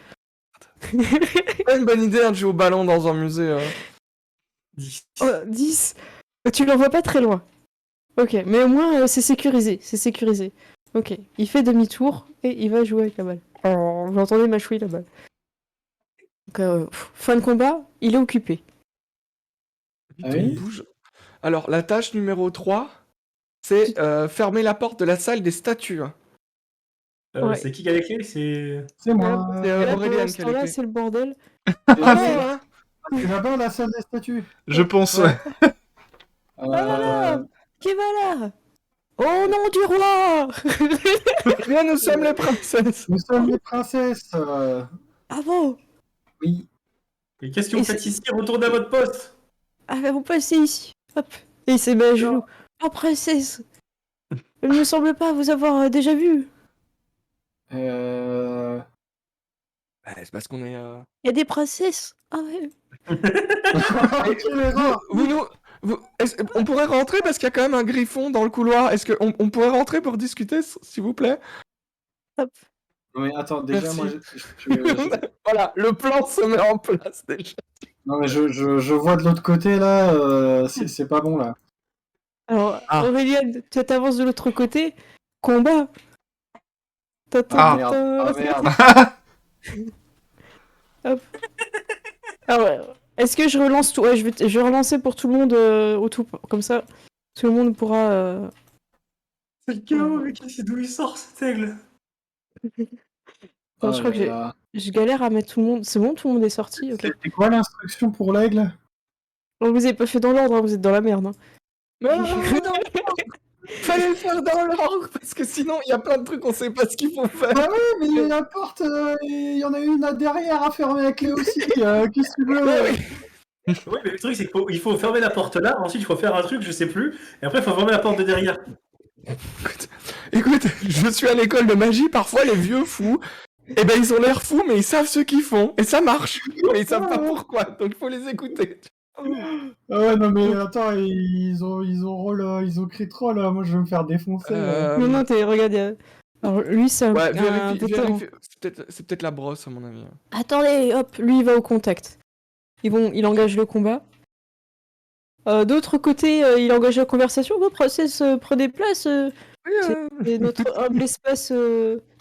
C'est pas une bonne idée hein, de jouer au ballon dans un musée. 10. Oh, 10. Tu l'envoies pas très loin. Ok, mais au moins c'est sécurisé. C'est sécurisé. Ok, il fait demi-tour et il va jouer avec la balle. Oh, vous entendez mâchouiller la balle. Donc, fin de combat, il est occupé. Ah On oui bouge. Alors, la tâche numéro 3, c'est fermer la porte de la salle des statues. Ouais. C'est qui a les clés? C'est... C'est Et là, moi. C'est et là, Aurélien pendant ce qui a les temps-là, clés. c'est le bordel. Ah, Ah c'est non, hein. c'est là-bas la salle des statues. Je pense, Ouais. Ah là là, Euh, qui va là? Au nom du roi! Bien, nous sommes les princesses. Nous sommes les princesses. Ah bon? Oui. Et qu'est-ce que Et vous faites c'est- ici? Retournez à votre poste! Ah, bah, vous passez ici. Hop. Et il s'est mis à genoux. Oh, princesse! Il ne me semble pas vous avoir déjà vu. Euh... Ouais, c'est parce qu'on est. Il y a des princesses. Ah ouais. Quelle erreur. On pourrait rentrer parce qu'il y a quand même un griffon dans le couloir. Est-ce qu'on pourrait rentrer pour discuter, s'il vous plaît? Hop. Non mais attends, déjà Merci. moi Voilà, le plan se met en place déjà. non mais je vois de l'autre côté là, c'est pas bon là. Alors, Ah. Auréliane, tu t'avances de l'autre côté. Combat. Ah. Merde. Ah merde. Ah ouais. Est-ce que je relance tout? Ouais, je vais relancer pour tout le monde au tout. Comme ça, tout le monde pourra. C'est le chaos, mais d'où il sort cet aigle? Non, Oh je crois là que là. je galère à mettre tout le monde. C'est bon, tout le monde est sorti. Ok. C'était quoi l'instruction pour l'aigle? Donc vous avez pas fait dans l'ordre, hein, vous êtes dans la merde. Hein. Non, non, fallait le faire dans l'ordre parce que sinon il y a plein de trucs on sait pas ce qu'il faut faire. Ah oui, mais la porte, il y en a une là derrière à fermer la clé aussi. Qu'est-ce que tu veux? Oui, mais le truc, c'est qu'il faut fermer la porte là, ensuite il faut faire un truc, je sais plus, et après il faut fermer la porte de derrière. Écoute, je suis à l'école de magie, parfois les vieux fous, eh ben ils ont l'air fous mais ils savent ce qu'ils font et ça marche. Mais ils savent pas pourquoi, donc il faut les écouter. Ah ouais, non mais attends, ils ont crit troll, là. Moi je vais me faire défoncer. Non, non, regarde. Alors lui, c'est un, Ouais, un vétéran. c'est peut-être la brosse à mon avis. Attendez, hop, lui il va au contact. Il engage le combat. D'autre côté, il engage la conversation. Vos princesses, prenez place. C'est notre humble espace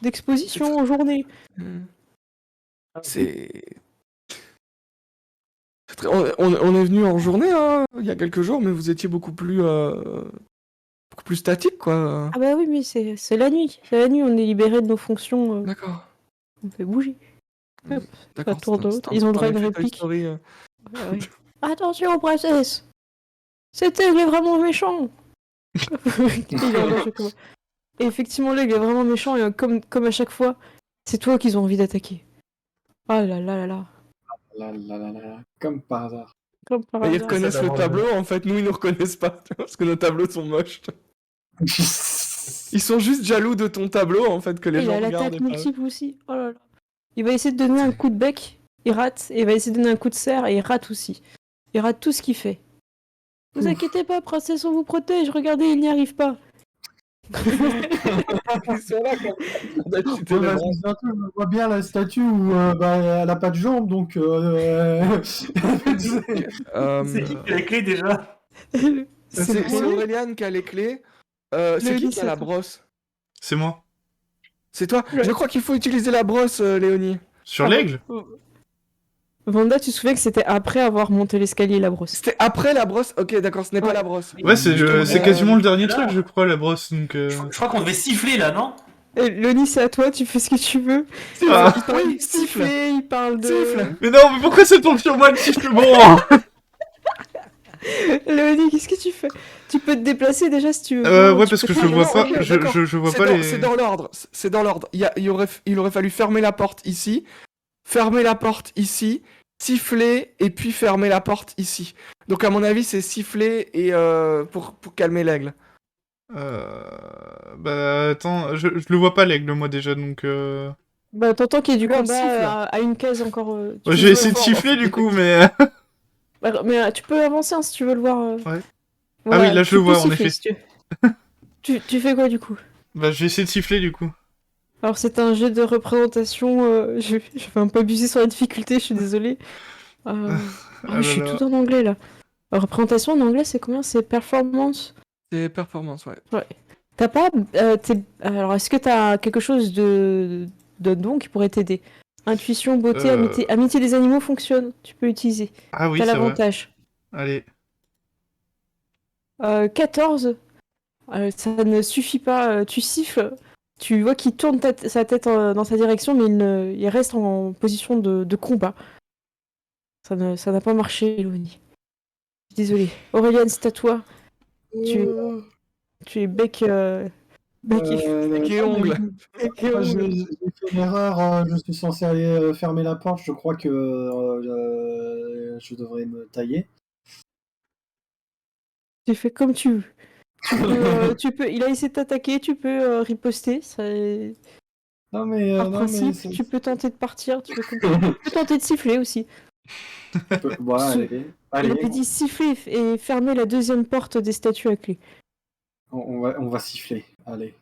d'exposition en journée. C'est... On est venu en journée, hein, il y a quelques jours, mais vous étiez beaucoup plus statique, quoi. Ah bah oui, mais c'est la nuit. C'est la nuit, on est libéré de nos fonctions. D'accord. On fait bouger. Hop, D'accord. à tour de c'est un- l'autre. c'est un- Ils ont le c'est droit à un une effet Toy réplique. Story, Ouais, ouais. Attention, princesse! Cet aigle est vraiment méchant! Il engage le combat. Et effectivement, l'aigle est vraiment méchant, et comme à chaque fois, c'est toi qu'ils ont envie d'attaquer. Ah là là là là. Là, comme par hasard. Comme par Ils hasard. reconnaissent le d'abord, tableau, en fait, nous ils nous reconnaissent pas, tu vois, parce que nos tableaux sont moches. Ils sont juste jaloux de ton tableau, en fait, que les Il gens a regardent. l'attaque et pas- multiple aussi. Oh là là. Il va essayer de donner un coup de bec, il rate, et il va essayer de donner un coup de serre, et il rate aussi. Il rate tout ce qu'il fait. Vous inquiétez pas, princesse, on vous protège, regardez, il n'y arrive pas. Ils sont là, comme Ouais, bah, c'est surtout, on voit bien la statue où elle a pas de jambes, donc. C'est qui a les clés déjà? C'est vrai. Aurélien qui a les clés. C'est Léonie, qui qui a c'est la toi. brosse? C'est moi. C'est toi? Ouais. Je crois qu'il faut utiliser la brosse, Léonie. Sur l'aigle? Vanda, tu te souviens que c'était après avoir monté l'escalier et la brosse. C'était après la brosse? Ok, d'accord, ce n'est pas Ouais. la brosse. Ouais, c'est quasiment le dernier là. truc, je crois, la brosse, donc... Je crois qu'on devait siffler là, non? Et Léonie, c'est à toi, tu fais ce que tu veux. Ah. Il parle Oui, de siffle. siffler, il parle de... Siffle. Mais non, mais pourquoi ça tombe sur moi le sifflement? Léonie, qu'est-ce que tu fais? Tu peux te déplacer déjà si tu veux. Ouais, Tu parce peux que je te- vois pas, ok, je vois C'est pas dans- les... C'est dans l'ordre. C'est dans l'ordre. Il aurait fallu fermer la porte ici, fermer la porte ici, siffler et puis fermer la porte ici. Donc à mon avis, c'est siffler et pour calmer l'aigle. Bah, attends, je le vois pas, l'aigle, moi, déjà, donc... Bah, t'entends qu'il y a du Regarde, combat siffle. à une case encore. Tu Ouais, peux je vais le essayer de voir. siffler, du coup, mais... Mais tu peux avancer hein, si tu veux le voir. Ouais. Ah oui, Voilà, là, je tu le peux vois, en siffler effet. si tu veux. Tu fais quoi du coup? Bah, je vais essayer de siffler, du coup. Alors, c'est un jeu de représentation. Je vais un peu abuser sur la difficulté, je suis désolée. Ah Je là suis là. tout en anglais là. Représentation en anglais, c'est combien? C'est performance? C'est performance, ouais. Ouais. T'as pas. Alors, est-ce que t'as quelque chose de don qui pourrait t'aider? Intuition, beauté, Euh... amitié des animaux fonctionne. Tu peux utiliser. Ah oui, T'as c'est vrai. l'avantage. Allez. 14. Ça ne suffit pas. Tu siffles. Tu vois qu'il tourne sa tête dans sa direction, mais il reste en position de combat. Ça n'a pas marché, Eloni. Désolée. Aurélien, c'est à toi. Tu, tu es bec et Bec et Non, mais ongles. bec et moi, j'ai ongles. j'ai fait une erreur. Je suis censé aller fermer la porte. Je crois que je devrais me tailler. Tu fais comme tu veux. Il a essayé de t'attaquer, tu peux riposter. Par Non, mais principe, tu peux tenter de partir, tu peux tenter de siffler aussi. Voilà, Ce- allez, Il allez, avait dit siffler et fermer la deuxième porte des statues à clé. on va siffler. Allez.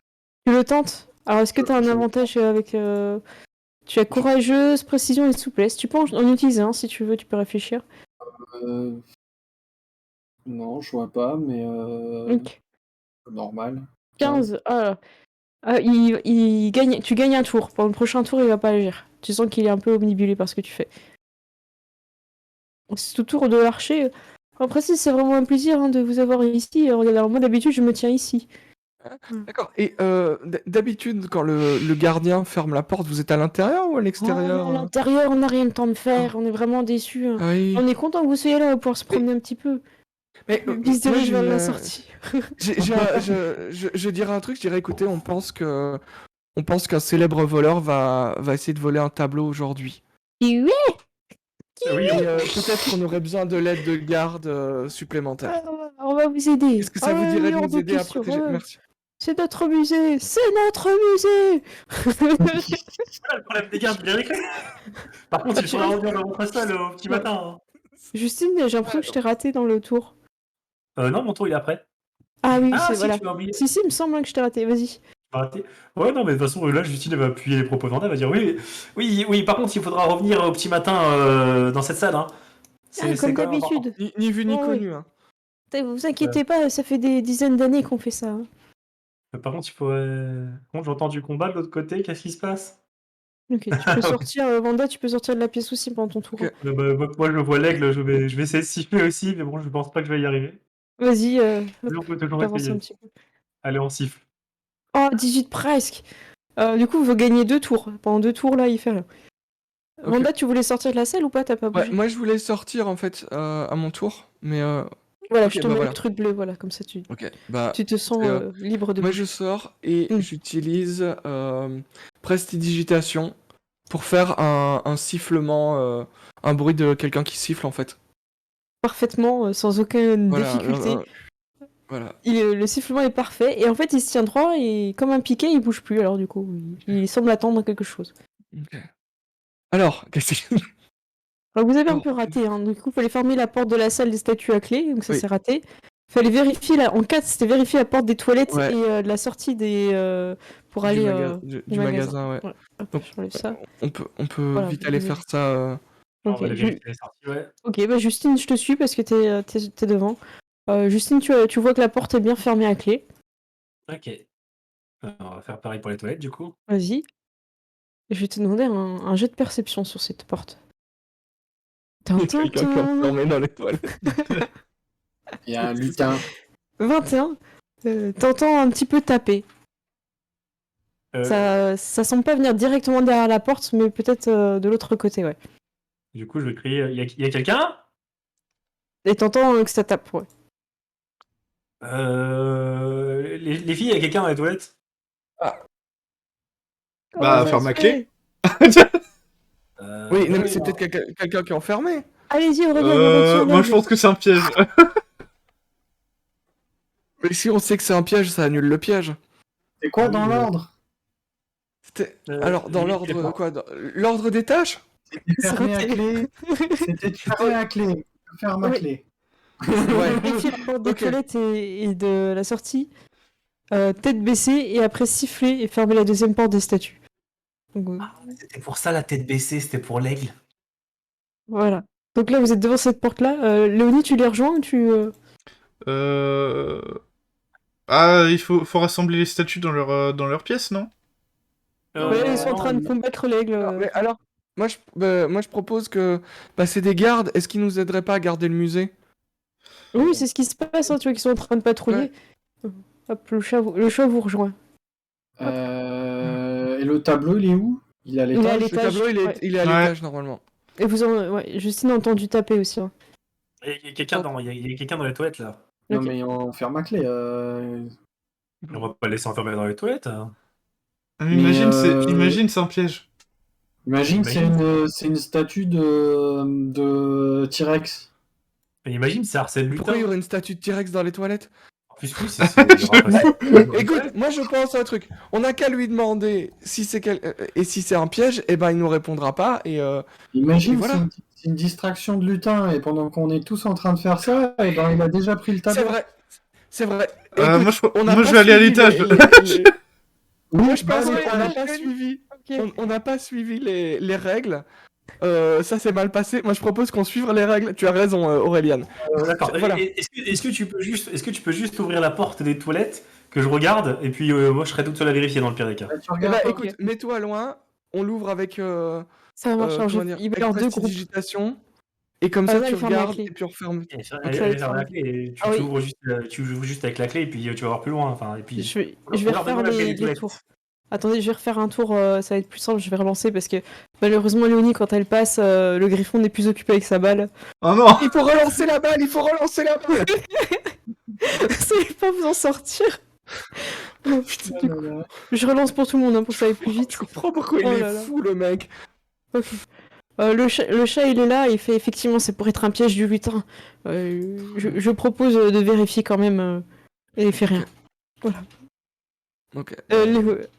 Tu le tentes? Alors, est-ce que tu as un Je- avantage avec... Tu as courageuse, précision et souplesse. Tu peux en utiliser un si tu veux, tu peux réfléchir. euh, non, je vois pas, mais Donc, normal. 15. 15. Tu gagnes un tour. Pour le prochain tour, il va pas agir. Tu sens qu'il est un peu omnibulé par ce que tu fais. C'est tout tour de l'archer. Après, si c'est vraiment un plaisir hein, de vous avoir ici. Regardez, alors moi d'habitude, je me tiens ici. D'accord. Et d'habitude, quand le gardien ferme la porte, vous êtes à l'intérieur ou à l'extérieur À l'intérieur, on n'a rien le temps de faire. On est vraiment déçus. Ah oui. On est content que vous soyez là, on va pouvoir se promener un petit peu. Mais Il se moi, dirige j'ai vers une, la sortie. je dirais un truc, je dirais écoutez, on pense qu'un célèbre voleur va essayer de voler un tableau aujourd'hui. Et oui, Oui, Et peut-être qu'on aurait besoin de l'aide de garde supplémentaire. on va vous aider. Est-ce que ça vous oui, dirait de hors nous aider à question. protéger? Merci. C'est notre musée. C'est notre musée. voilà le problème des gardes, bien écrit. Par contre, il faudra revenir dans votre salle au petit matin. Hein. Justine, j'ai l'impression que je t'ai raté dans le tour. Non, mon tour, il est après. Ah oui, Ah, c'est si, voilà. tu m'as oublié. Si, il me semble hein, que je t'ai raté. Vas-y. Arrêtez. Ouais, non, mais de toute façon, là, Justine, elle va appuyer les propos d'Anda, elle va dire oui, par contre, il faudra revenir au petit matin dans cette salle. Hein. Ah, comme quand même important. d'habitude. Ni vu ni Oh, connu. Hein. Vous inquiétez pas, ça fait des dizaines d'années qu'on fait ça. Hein. Par contre, il faut. Par contre, j'entends du combat de l'autre côté, qu'est-ce qui se passe? Ok, tu peux sortir, Vanda, tu peux sortir de la pièce aussi pendant ton tour. Ok. Moi, je vois l'aigle, je vais essayer de siffler aussi, mais bon, je pense pas que je vais y arriver. Vas-y, Mais on peut toujours t'avances un essayer. petit peu. Allez, on siffle. Oh, 18 presque. Du coup, vous gagnez 2 tours. Pendant 2 tours, là, il fait rien. Ok. Vanda, tu voulais sortir de la salle ou pas? T'as pas Ouais, bougé? moi, je voulais sortir en fait à mon tour, mais Voilà, ok, je te bah mets voilà. le truc bleu, voilà, comme ça Ok. Bah, tu te sens libre de moi, bouger. je sors et Mm. j'utilise prestidigitation pour faire un sifflement, un bruit de quelqu'un qui siffle en fait. Parfaitement, sans aucune Voilà. difficulté. Voilà. Le sifflement est parfait. Et en fait, il se tient droit et comme un piquet, il bouge plus. Alors du coup, il semble attendre quelque chose. Ok. Alors, qu'est-ce que Alors vous avez un Alors, peu raté. Hein. Du coup, il fallait fermer la porte de la salle des statues à clé. Donc ça Oui. c'est raté. Fallait vérifier, en 4, c'était vérifier la porte des toilettes Ouais. et de la sortie pour aller du magasin, ouais. Ouais. Hop, Donc, j'enlève ça. on peut Voilà, vite vous aller pouvez- faire ça. On Ok, va aller vérifier les sorties, ouais. Ok, bah Justine, je te suis parce que t'es devant. Justine, tu vois que la porte est bien fermée à clé. Ok. On va faire pareil pour les toilettes, du coup. Vas-y. Je vais te demander un jet de perception sur cette porte. Il y a quelqu'un qui est Tintin. enfermé dans les toilettes. Il y a un lutin. 21. T'entends un petit peu taper. Euh, Ça semble pas venir directement derrière la porte, mais peut-être de l'autre côté, ouais. Du coup, je vais crier il y a quelqu'un? Et t'entends que ça tape, ouais. Les filles, il y a quelqu'un dans les toilettes? Bah, Oh, ferme ma ouais. clé. Oui, non, mais ouais, c'est peut-être quelqu'un qui est enfermé. Allez-y, Aurélien, retire Moi, l'aigle. je pense que c'est un piège. Mais si on sait que c'est un piège, ça annule le piège. C'est quoi dans Oui, l'ordre? Alors, dans l'ordre, quoi? L'ordre des tâches? C'était fermé à clé. C'était fermé à clé. Ferme à Oui. clé. Ouais. Vérifier la porte des Ok. toilettes et de la sortie, tête baissée, et après siffler et fermer la deuxième porte des statues. Donc, C'était pour ça la tête baissée, c'était pour l'aigle. voilà. Donc là, vous êtes devant cette porte-là. Léonie, tu les rejoins ou tu... Euh... Ah, faut rassembler les statues dans leur pièce, non? Ouais, ils sont en Non, train de combattre l'aigle. Mais alors, moi je propose que c'est des gardes. Est-ce qu'ils nous aideraient pas à garder le musée? Oui, c'est ce qui se passe, hein, tu vois, qu'ils sont en train de patrouiller. Hop, le chat vous rejoint. Et le tableau, il est où? Il est à Il est à l'étage? Le l'étage. tableau, Ouais. il est à Ouais. l'étage normalement. Et ouais, Justine a entendu taper aussi. Hein. il y a quelqu'un il y a quelqu'un dans les toilettes là. Non, Ok. mais on ferme à clé. On va pas le laisser enfermer dans les toilettes. Hein. Imagine, Mais, imagine, c'est un piège. Imagine, Imagine. c'est une statue de T-Rex. Mais imagine, c'est Arsène Pourquoi il y Lupin. aurait une statue de T-Rex dans les toilettes? En plus, oui, il y aura pas- Écoute, moi je pense à un truc. On n'a qu'à lui demander si c'est et si c'est un piège, et ben il nous répondra pas et Imagine, voilà. c'est une distraction de lutin, et pendant qu'on est tous en train de faire ça, et ben, il a déjà pris le C'est tableau. vrai. C'est vrai. Écoute, Moi, n'a je pas vais aller à suivi l'étage. Moi je pense bah, qu'on n'a l'étage. pas suivi. Ok. On n'a pas suivi les règles. Ça s'est mal passé. Moi je propose qu'on suive les règles. Tu as raison, Aurélien. D'accord. Voilà. Est-ce que tu peux juste ouvrir la porte des toilettes que je regarde et puis moi je serai toute seule à vérifier dans le pire des cas. Tu Eh regardes ben, pas. écoute, mets-toi loin. On l'ouvre avec Ça marche. Alors, comment dire, il va y avec avoir deux groupes. prestidigitation. Et comme Ah, ça là, tu il ferme la regardes clé. et puis on referme. Et ça, Ok, elle ça ferme la va. clé et Ah oui. tu ouvres juste avec la clé et puis tu vas voir plus loin. Enfin, et puis. Je vais On va refaire redemander les toilettes. tours. Attendez, je vais refaire un tour, ça va être plus simple, je vais relancer parce que malheureusement Léonie quand elle passe, le griffon n'est plus occupé avec sa balle. Oh non! Il faut relancer la balle. Il faut relancer la balle. Vous savez pas vous en sortir. Oh, putain, du coup, Là. je relance pour tout le monde hein, pour que ça aille plus vite. Je comprends pourquoi Oh il là est là. fou le mec. Ok. Le chat il est là, il fait effectivement c'est pour être un piège du lutin. Je propose de vérifier quand même et il fait rien. Ok.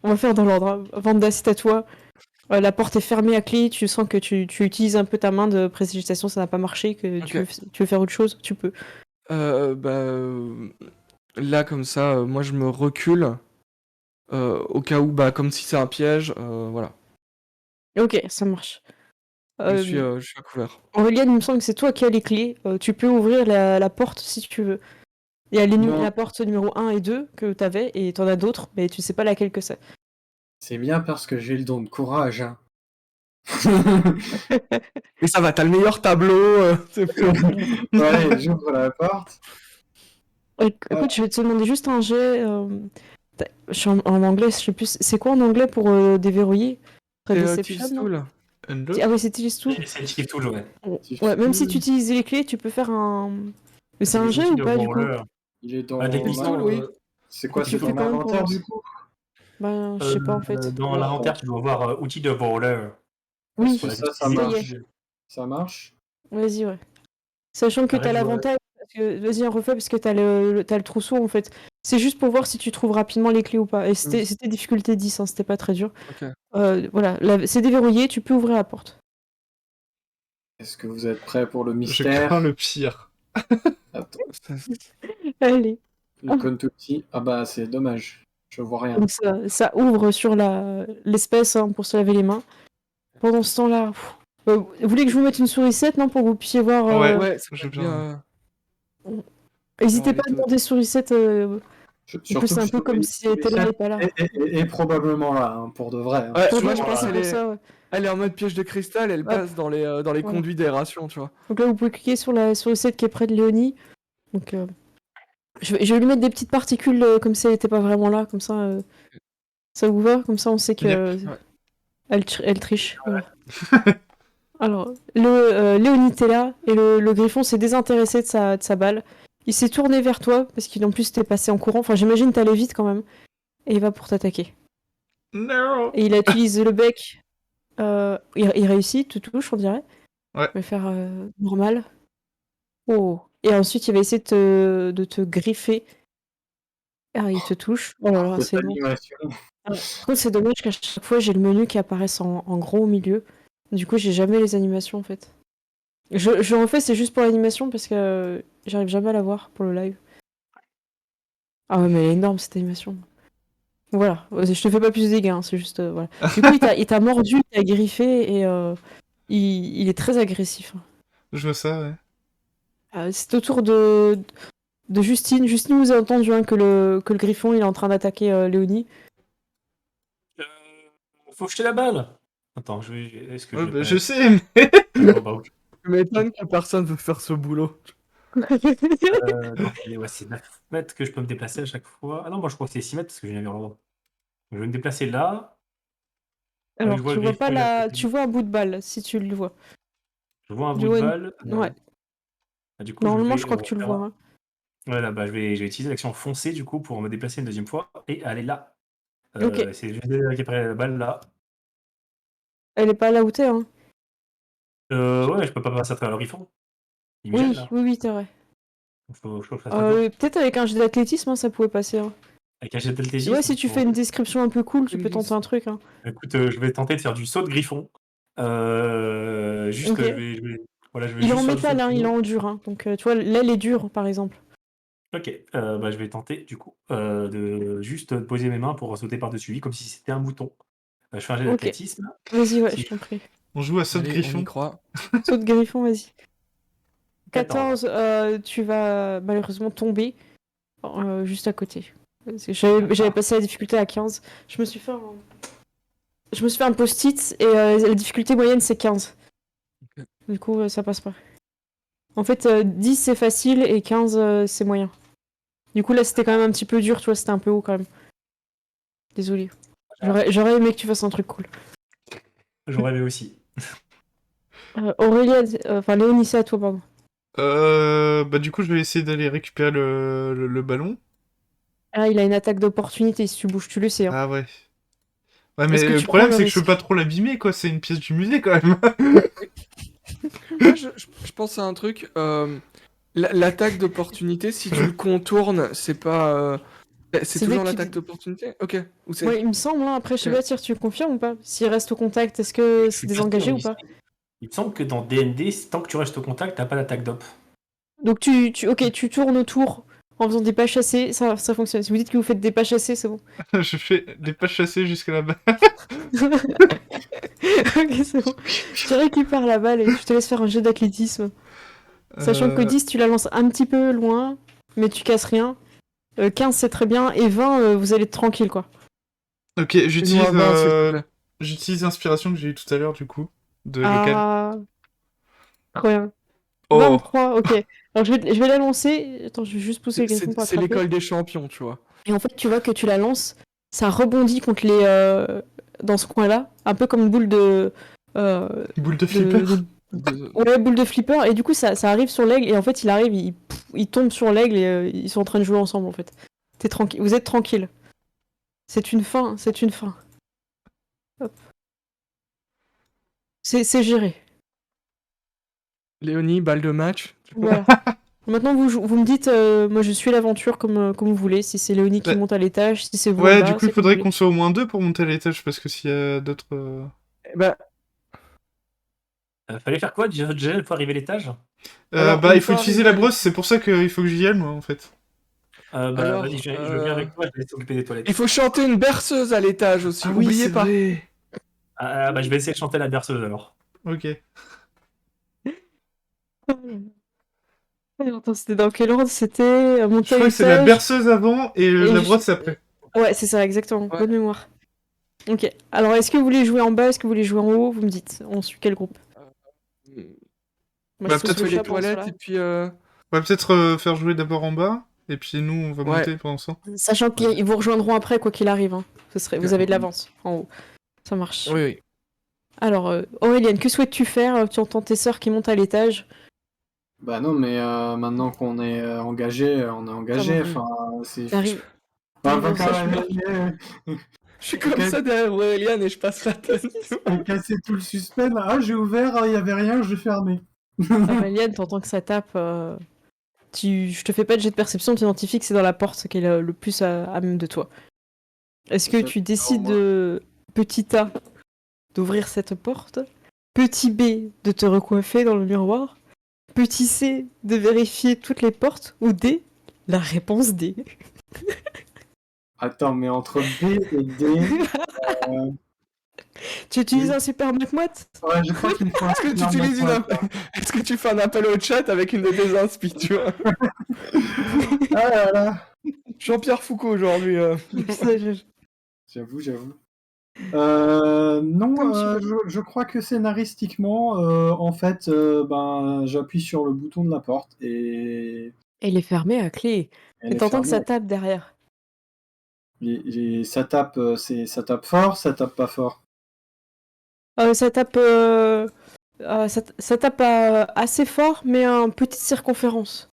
On va faire dans l'ordre. Hein. Vanda, c'est à toi. La porte est fermée à clé, tu sens que tu utilises un peu ta main de précipitation, ça n'a pas marché, que Ok. tu veux faire autre chose, tu peux. Là comme ça, moi je me recule au cas où, comme si c'est un piège, voilà. Ok, ça marche. Je suis à couvert. Aurélien, il me semble que c'est toi qui as les clés. Tu peux ouvrir la porte si tu veux. Il y a Non. la porte numéro 1 et 2 que t'avais, et t'en as d'autres, mais tu sais pas laquelle que c'est. C'est bien parce que j'ai le don de courage. Hein. Mais ça va, t'as le meilleur tableau. Ouais, j'ouvre la porte. Écoute, je vais te demander juste un jet. Je suis en anglais, je sais plus. C'est quoi en anglais pour déverrouiller? Deception, non? Tool. Ah oui, c'est Thieves Tool. C'est le Chief Tool, ouais. Ouais, même si tu utilises les clés, tu peux faire un. Mais c'est un des jet outils ou de pas du coup? roller. Il est dans. Ah, des Tool, pistons, oui. C'est quoi, Tu c'est fais dans quand même l'inventaire pour- du coup? Ben, je sais pas en fait. Dans l'inventaire, tu dois voir outils de roller. Oui, Pour la Ça ça y est. marche. Ça marche. Vas-y, ouais. Sachant que Arrête, t'as je l'avantage. Vas-y, refais parce que t'as le trousseau en fait. C'est juste pour voir si tu trouves rapidement les clés ou pas. Et c'était difficulté 10, hein, c'était pas très dur. Ok. Voilà, c'est déverrouillé, tu peux ouvrir la porte. Est-ce que vous êtes prêts pour le Je mystère? crains le pire. Attends, Allez. le Kentucky. Ah bah c'est dommage. Je vois rien. Donc ça ouvre sur l'espèce hein, pour se laver les mains. Pendant ce temps-là, vous voulez que je vous mette une sourisette, non, pour que vous puissiez voir. Ouais, ça je serait veux bien. N'hésitez Ouais, pas à les demander sourisette. En plus, c'est un peu comme si elle était là et pas là. Et probablement là, hein, pour de vrai. Hein. Ouais, Pour moi moi, je pense c'est qu'elle pour est... ça, ouais. elle est en mode piège de cristal, elle passe dans les Voilà. conduits d'aération, tu vois. Donc là, vous pouvez cliquer sur la sourisette qui est près de Léonie. Donc, je vais lui mettre des petites particules comme si elle n'était pas vraiment là. Comme ça, ça vous va? Comme ça, on sait que Yep. Ouais. elle triche. Voilà. Alors, Léonie, t'es là, et le griffon s'est désintéressé de sa balle. Il s'est tourné vers toi, parce qu'il en plus t'es passé en courant. Enfin, j'imagine t'allais vite quand même. Et il va pour t'attaquer. No! Et il a utilisé le bec. Il réussit, te touche, on dirait. Ouais. Il va faire normal. Oh. Et ensuite, il va essayer de te griffer. Ah, il te touche. Oh là là, Cette c'est bon. animation. Par contre, c'est dommage qu'à chaque fois, j'ai le menu qui apparaisse en gros au milieu. Du coup, j'ai jamais les animations, en fait. Je refais, c'est juste pour l'animation, parce que j'arrive jamais à la voir pour le live. Ah ouais, mais elle est énorme, cette animation. Voilà, je te fais pas plus de dégâts, hein, c'est juste... voilà. Du coup, il t'a mordu, il t'a griffé, et il est très agressif. Je vois ça, ouais. C'est au tour de Justine. Justine, vous avez entendu hein, que le griffon, il est en train d'attaquer Léonie. Euh, Faut jeter la balle. Attends, est-ce que Ouais, je l'ai bah, pas... je sais, mais... Oh, bah, ok. Je m'étonne que personne veut faire ce boulot. Donc, ouais, c'est 9 mètres que je peux me déplacer à chaque fois. Ah non, moi je crois que c'est 6 mètres parce que j'ai un l'endroit. Je vais me déplacer là. Je Alors, vois tu le vois pas griffon, il est à côté. tu vois un bout de balle, si tu le vois. Je vois un Tu bout de vois balle. Ouais. Du coup, je Normalement, je vais crois que tu le vois. Hein. Voilà, bah, je vais utiliser l'action foncer du coup pour me déplacer une deuxième fois et aller là. Ok. C'est juste de récupérer la balle là. Elle est pas là où t'es, hein. Ouais, je peux pas passer à travers le griffon. Il me gêne Oui, là. oui, oui, t'es vrai. Faut que je fasse quoi? Peut-être avec un jet d'athlétisme, hein, ça pouvait passer. Hein. Avec un jet Ouais, d'athlétisme? si tu Bon, fais une description un peu cool, tu peux tenter un truc. Hein. écoute, je vais tenter de faire du saut de griffon. Juste, Ok. voilà, je vais Il est en juste faire du saut métal, de hein, il est griffon. en dur. Hein. Donc, tu vois, l'aile est dure, par exemple. Ok, bah, je vais tenter du coup de juste poser mes mains pour sauter par-dessus lui comme si c'était un bouton. Je fais un jet Ok. d'athlétisme. Vas-y, ouais, je Si... t'en prie. On joue à saut de Allez, on y griffon. croit. Saut de griffon, vas-y. 14. 14, tu vas malheureusement tomber juste à côté. Parce que j'avais passé la difficulté à 15. Je me suis fait un post-it et la difficulté moyenne c'est 15. Ok. Du coup, ça passe pas. En fait, 10 c'est facile et 15 c'est moyen. Du coup, là c'était quand même un petit peu dur, tu vois, c'était un peu haut quand même. Désolé. J'aurais aimé que tu fasses un truc cool. J'en rêvais aussi. Aurélia, enfin Léonie, c'est à toi, pardon. Bah du coup, je vais essayer d'aller récupérer le ballon. Ah, il a une attaque d'opportunité, si tu bouges, tu le sais. Hein. Ah ouais. Ouais, mais Est-ce que le tu prends problème, le c'est que je peux pas risque? trop l'abîmer, quoi. C'est une pièce du musée, quand même. Moi, je pense à un truc. L'attaque d'opportunité, si tu le contournes, c'est pas. C'est C'est dès toujours que l'attaque d'opportunité? Ok. Ou c'est. Ouais, il me semble, hein. Après, je sais Ok. pas, si tu confirmes ou pas? S'il reste au contact, est-ce que Je c'est suis pas sûr, désengagé ou pas? il me semble que dans DND, tant que tu restes au contact, t'as pas d'attaque d'op. Donc ok, tu tournes autour en faisant des pas chassés, ça fonctionne. Si vous dites que vous faites des pas chassés, c'est bon. Je fais des pas chassés jusqu'à là-bas. Ok, c'est bon. Tu récupères la balle et tu te laisses faire un jet d'athlétisme. Sachant que 10, tu la lances un petit peu loin, mais tu casses rien. 15, c'est très bien. Et 20, vous allez être tranquille, quoi. Ok, Fais-nous un 20, s'il te plaît. j'utilise l'inspiration que j'ai eue tout à l'heure, du coup, de local. Ah, trop bien. Oh, 23, ok. Alors, je vais la lancer. Attends, je vais juste pousser le griffon pour C'est attraper. l'école des champions, tu vois. Et en fait, tu vois que tu la lances, ça rebondit contre dans ce coin-là, un peu comme une boule boule de flipper. Ouais, boule de flipper. Et du coup, ça arrive sur l'aigle. Et en fait, il arrive, il tombe sur l'aigle et ils sont en train de jouer ensemble, en fait. T'es tranquille. Vous êtes tranquille. C'est une fin, c'est une fin. Hop. C'est géré. Léonie, balle de match. Voilà. Maintenant, vous me dites, moi je suis l'aventure comme vous voulez. Si c'est Léonie qui Bah, monte à l'étage, si c'est vous en ouais, du bas, coup, il c'est comme vous faudrait voulez. qu'on soit au moins deux pour monter à l'étage, parce que s'il y a d'autres... Bah, Fallait faire quoi déjà pour arriver à l'étage? alors, bah, une il faut fois utiliser arrivé la à brosse, c'est pour ça qu'il faut que j'y aille, moi, en fait. Bah, vas-y, alors, je viens avec toi, je vais s'occuper des toilettes. il faut chanter une berceuse à l'étage aussi. Ah oui, Oubliez c'est pas. vrai. Bah, je vais essayer de chanter la berceuse alors. Ok. Attends, c'était dans quel ordre? C'était Je monter à crois que c'est la l'étage. berceuse avant et Et la brosse après. Ouais, c'est ça, exactement. Ouais. Bonne mémoire. Ok. Alors, est-ce que vous voulez jouer en bas? Est-ce que vous voulez jouer en haut? Vous me dites. On suit quel groupe? Moi, Bah, je pousse peut-être le On fait chat les pendant toilettes cela. et puis. On va peut-être faire jouer d'abord en bas, et puis nous, on va Ouais. monter pendant ça. Sachant qu'ils vous rejoindront après, quoi qu'il arrive. Hein. Vous Ok. avez de l'avance en haut. Ça marche. Oui, oui. Alors, Auréliane, que souhaites-tu faire? Tu entends tes sœurs qui montent à l'étage. Bah non, mais maintenant qu'on est engagé, on est engagé. marche. Enfin, c'est. T'arrives Bah, dans quand sa même, Je suis comme ça derrière Aurélien et je passe la tête. casser tout le suspense. Ah, j'ai ouvert, il y avait rien, j'ai fermé. Auréliane, t'entends que ça tape je te fais pas de jet de perception, tu identifies que c'est dans la porte qui est le plus à même de toi. Est-ce que Ça, tu décides, moi. petit A, d'ouvrir cette porte, petit B, de te recoiffer dans le miroir, petit C, de vérifier toutes les portes, ou D, la réponse D. Attends, mais entre B et D, Tu utilises Oui. un super moite-moite? ouais, je crois qu'il me faut un Est-ce que tu super utilises moite-moite, là. Est-ce que tu fais un appel au chat avec une de tes inspi, tu vois? Ah là là, Jean-Pierre Foucault aujourd'hui. j'avoue. Non, Comme tu veux. je crois que scénaristiquement, en fait, ben, j'appuie sur le bouton de la porte et Elle est fermée à clé. elle Et est t'entends que ça fermée. tape derrière. Ça tape, ça tape fort, ça tape pas fort. Ça tape, ça tape assez fort, mais en petite circonférence.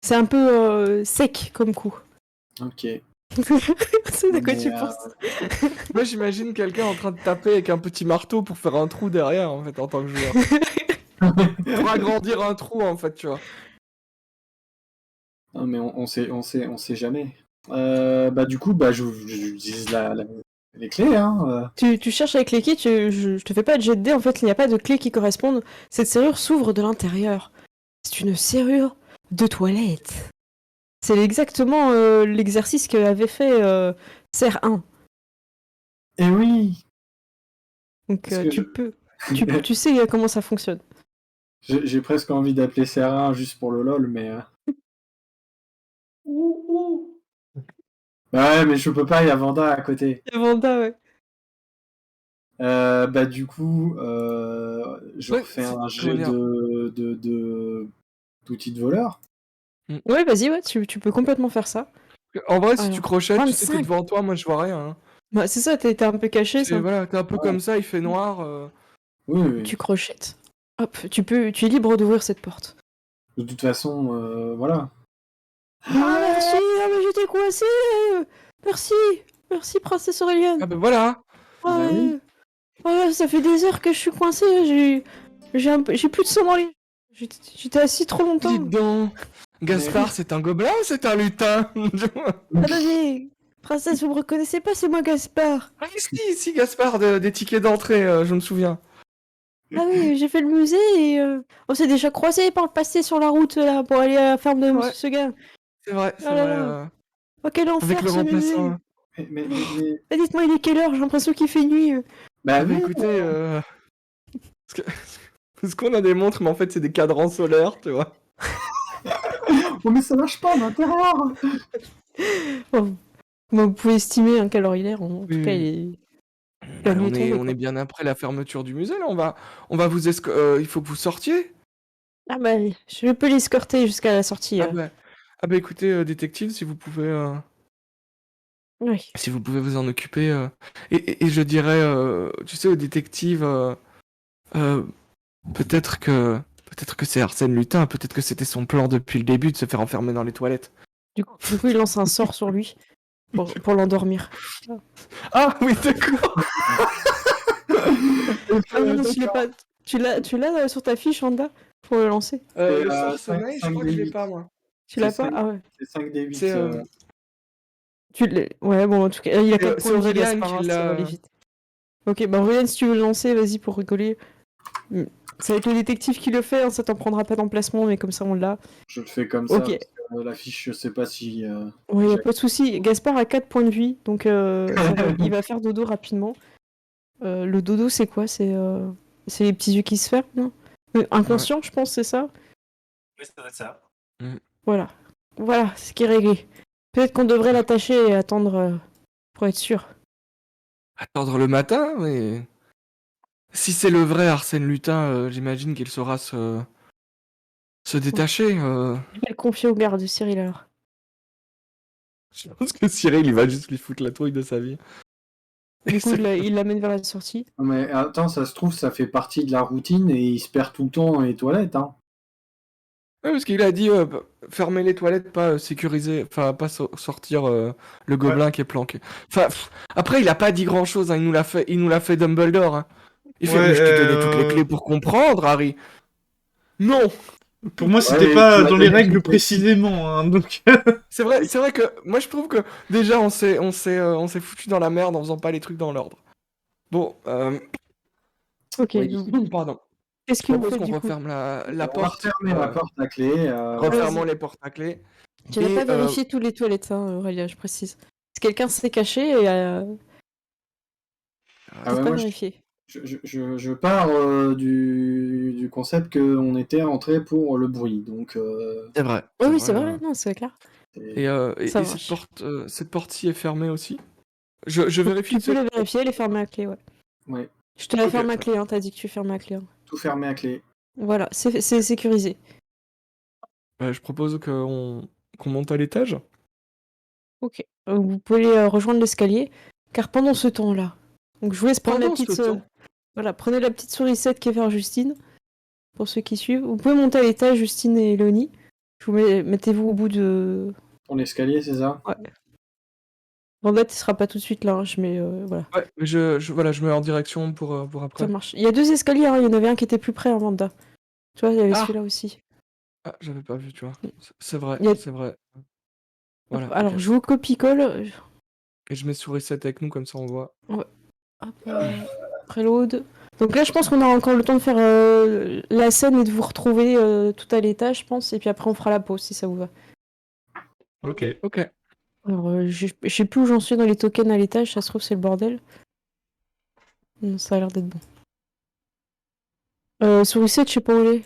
C'est un peu sec comme coup. Ok. C'est de quoi Mais, tu penses? Moi, j'imagine quelqu'un en train de taper avec un petit marteau pour faire un trou derrière, en fait, en tant que joueur. Pour agrandir un trou, en fait, tu vois. Non, mais on sait jamais. Bah du coup, bah j'utilise les clés, hein. Tu cherches avec les clés, je te fais pas de jet de dés, en fait, il n'y a pas de clés qui correspondent. Cette serrure s'ouvre de l'intérieur. C'est une serrure de toilette. C'est exactement l'exercice qu'avait fait Serre 1. Et oui, Donc parce que tu sais comment ça fonctionne. j'ai presque envie d'appeler Serra juste pour le lol, mais ouais, mais je peux pas, il y a Vanda à côté. Et Vanda, ouais. Bah du coup, je Ouais, refais un comment jet dire d'outils de voleur. Ouais, vas-y, ouais, tu peux complètement faire ça. En vrai, si tu Alors, crochettes, tu sais, t'es 25. devant toi, moi je vois rien. Hein. Bah, c'est ça, t'es un peu caché, ça. Voilà, t'es un peu Ouais. comme ça, il fait noir. Oui, oui. Tu crochettes. Hop, tu es libre d'ouvrir cette porte. De toute façon, voilà. Ah, merci, ah, mais j'étais coincée. Merci, merci, princesse Aurélienne. Ah ben voilà. Ah, Bah oui. ouais, ça fait des heures que je suis coincée. J'ai plus de sang dans les. J'étais assis trop longtemps. Dites donc. Gaspard, c'est un gobelin ou c'est un lutin? Attendez, princesse, vous me reconnaissez pas, c'est moi Gaspard. Ah si, Gaspard, des tickets d'entrée, je me souviens. Ah oui, j'ai fait le musée et on s'est déjà croisés par le passé sur la route là pour aller à la ferme de Ouais. Monsieur Seguin. C'est vrai, c'est Oh là vrai. là. Oh quel enfer Avec le ce musée. remplaçant. Mais- Ah, dites-moi, il est quelle heure? J'ai l'impression qu'il fait nuit. Bah Ah bah oui. écoutez, parce qu'on a des montres, mais en fait c'est des cadrans solaires, tu vois. Oh, mais ça marche pas à l'intérieur. Bon, vous pouvez estimer quelle heure il est. En tout Oui, cas, oui. la nuit est tombée, On quoi. est bien après la fermeture du musée, là. On va vous il faut que vous sortiez. Ah bah, je peux l'escorter jusqu'à la sortie. Ah bah écoutez, détective, Oui. si vous pouvez vous en occuper. Et je dirais, tu sais, au détective, peut-être que c'est Arsène Lupin, peut-être que c'était son plan depuis le début de se faire enfermer dans les toilettes. Du coup, il lance un sort sur lui pour l'endormir. Ah oui, d'accord. Ah non, tu l'as sur ta fiche, Wanda, pour le lancer. Le C'est, sort sommeil, je crois que je l'ai 5d8. pas moi. Tu l'as C'est pas? cinq- Ah ouais. C'est 5d8. C'est Ouais, bon, en tout cas, il a 4 c'est points de vie, Aurélien Gaspard, qui ça va aller l'a. vite. Ok, bah Aurélien, si tu veux le lancer, vas-y pour rigoler. Ça va être le détective qui le fait, hein, ça t'en prendra pas d'emplacement, mais comme ça on l'a. Je le fais comme ça. Ok. Parce que, la fiche, je sais pas si. Ouais, y a j'ai- pas de souci. Gaspard a 4 points de vie, donc il va faire dodo rapidement. Le dodo, c'est quoi? C'est les petits yeux qui se ferment, non? Inconscient, je pense, c'est ça? Oui, ça doit être ça. Voilà. Voilà, c'est ce qui est réglé. Peut-être qu'on devrait l'attacher et attendre pour être sûr. Attendre le matin, mais si c'est le vrai Arsène Lupin, j'imagine qu'il saura se détacher. Je vais le confier au garde, Cyril, alors. Je pense que Cyril, il va juste lui foutre la trouille de sa vie. Du coup, il l'amène vers la sortie. Non, mais attends, ça se trouve, ça fait partie de la routine et il se perd tout le temps dans les toilettes. Hein. Ouais, parce qu'il a dit fermer les toilettes, pas sécuriser, enfin pas sortir le gobelin qui est planqué. Enfin, après il a pas dit grand chose, hein, il nous l'a fait Dumbledore. Hein. Il fait Ouais, mais je t'ai donné toutes les clés pour comprendre, Harry. Non, Pour moi, Ouais, c'était tu pas m'as dans les donné règles une précisément, hein, donc... C'est vrai que moi je trouve que déjà on s'est foutu dans la merde en faisant pas les trucs dans l'ordre. Bon, Ok, oui, donc, pardon. qu'est-ce Je que vous propose faites qu'on du coup? referme la On va porte. refermer la porte à clé. Refermons Vas-y. les portes à clé. Tu n'as Et, pas vérifié tous les toilettes, hein, Aurélia, je précise. Si quelqu'un s'est caché et Ah peut-être ouais, pas moi, vérifié. je pars du concept qu'on était rentré pour le bruit. Donc, C'est vrai. Oui, oui, c'est vrai, non, c'est clair. Ça Et marche. cette porte-ci est fermée aussi. Je vérifie Tu peux de la vérifier, elle est fermée à clé, ouais. ouais, Je te la Ok, ferme à ça- clé, hein, t'as dit que tu fermes à clé. Hein. tout fermé à clé. Voilà, c'est sécurisé. je propose qu'on monte à l'étage. Ok. Vous pouvez rejoindre l'escalier, car pendant ce temps-là, donc je vous laisse prendre la Pendant ce petite... temps. Voilà, prenez la petite sourisette qui est vers Justine, pour ceux qui suivent. Vous pouvez monter à l'étage, Justine et Léonie. Mettez-vous au bout de... Pour l'escalier, c'est ça? Ouais. Vendette, il sera pas tout de suite là, hein, je mets... voilà, Ouais, mais voilà, je me mets en direction pour ça après. marche. Il y a 2 escaliers, hein, il y en avait un qui était plus près, hein, Vanda. Tu vois, il y avait Ah! celui-là aussi. Ah, j'avais pas vu, tu vois. C'est vrai, Il y a- c'est vrai. Voilà, Alors, ok. je vous copie-colle. Et je mets sourisette avec nous, comme ça on voit. Ouais. Hop, preload. Donc là, je pense qu'on aura encore le temps de faire la scène et de vous retrouver tout à l'étage, je pense. Et puis après, on fera la pause, si ça vous va. Ok. Ok. Alors, je sais plus où j'en suis dans les tokens à l'étage, ça se trouve, c'est le bordel. Non, ça a l'air d'être bon. Sourisette, je sais pas où elle est.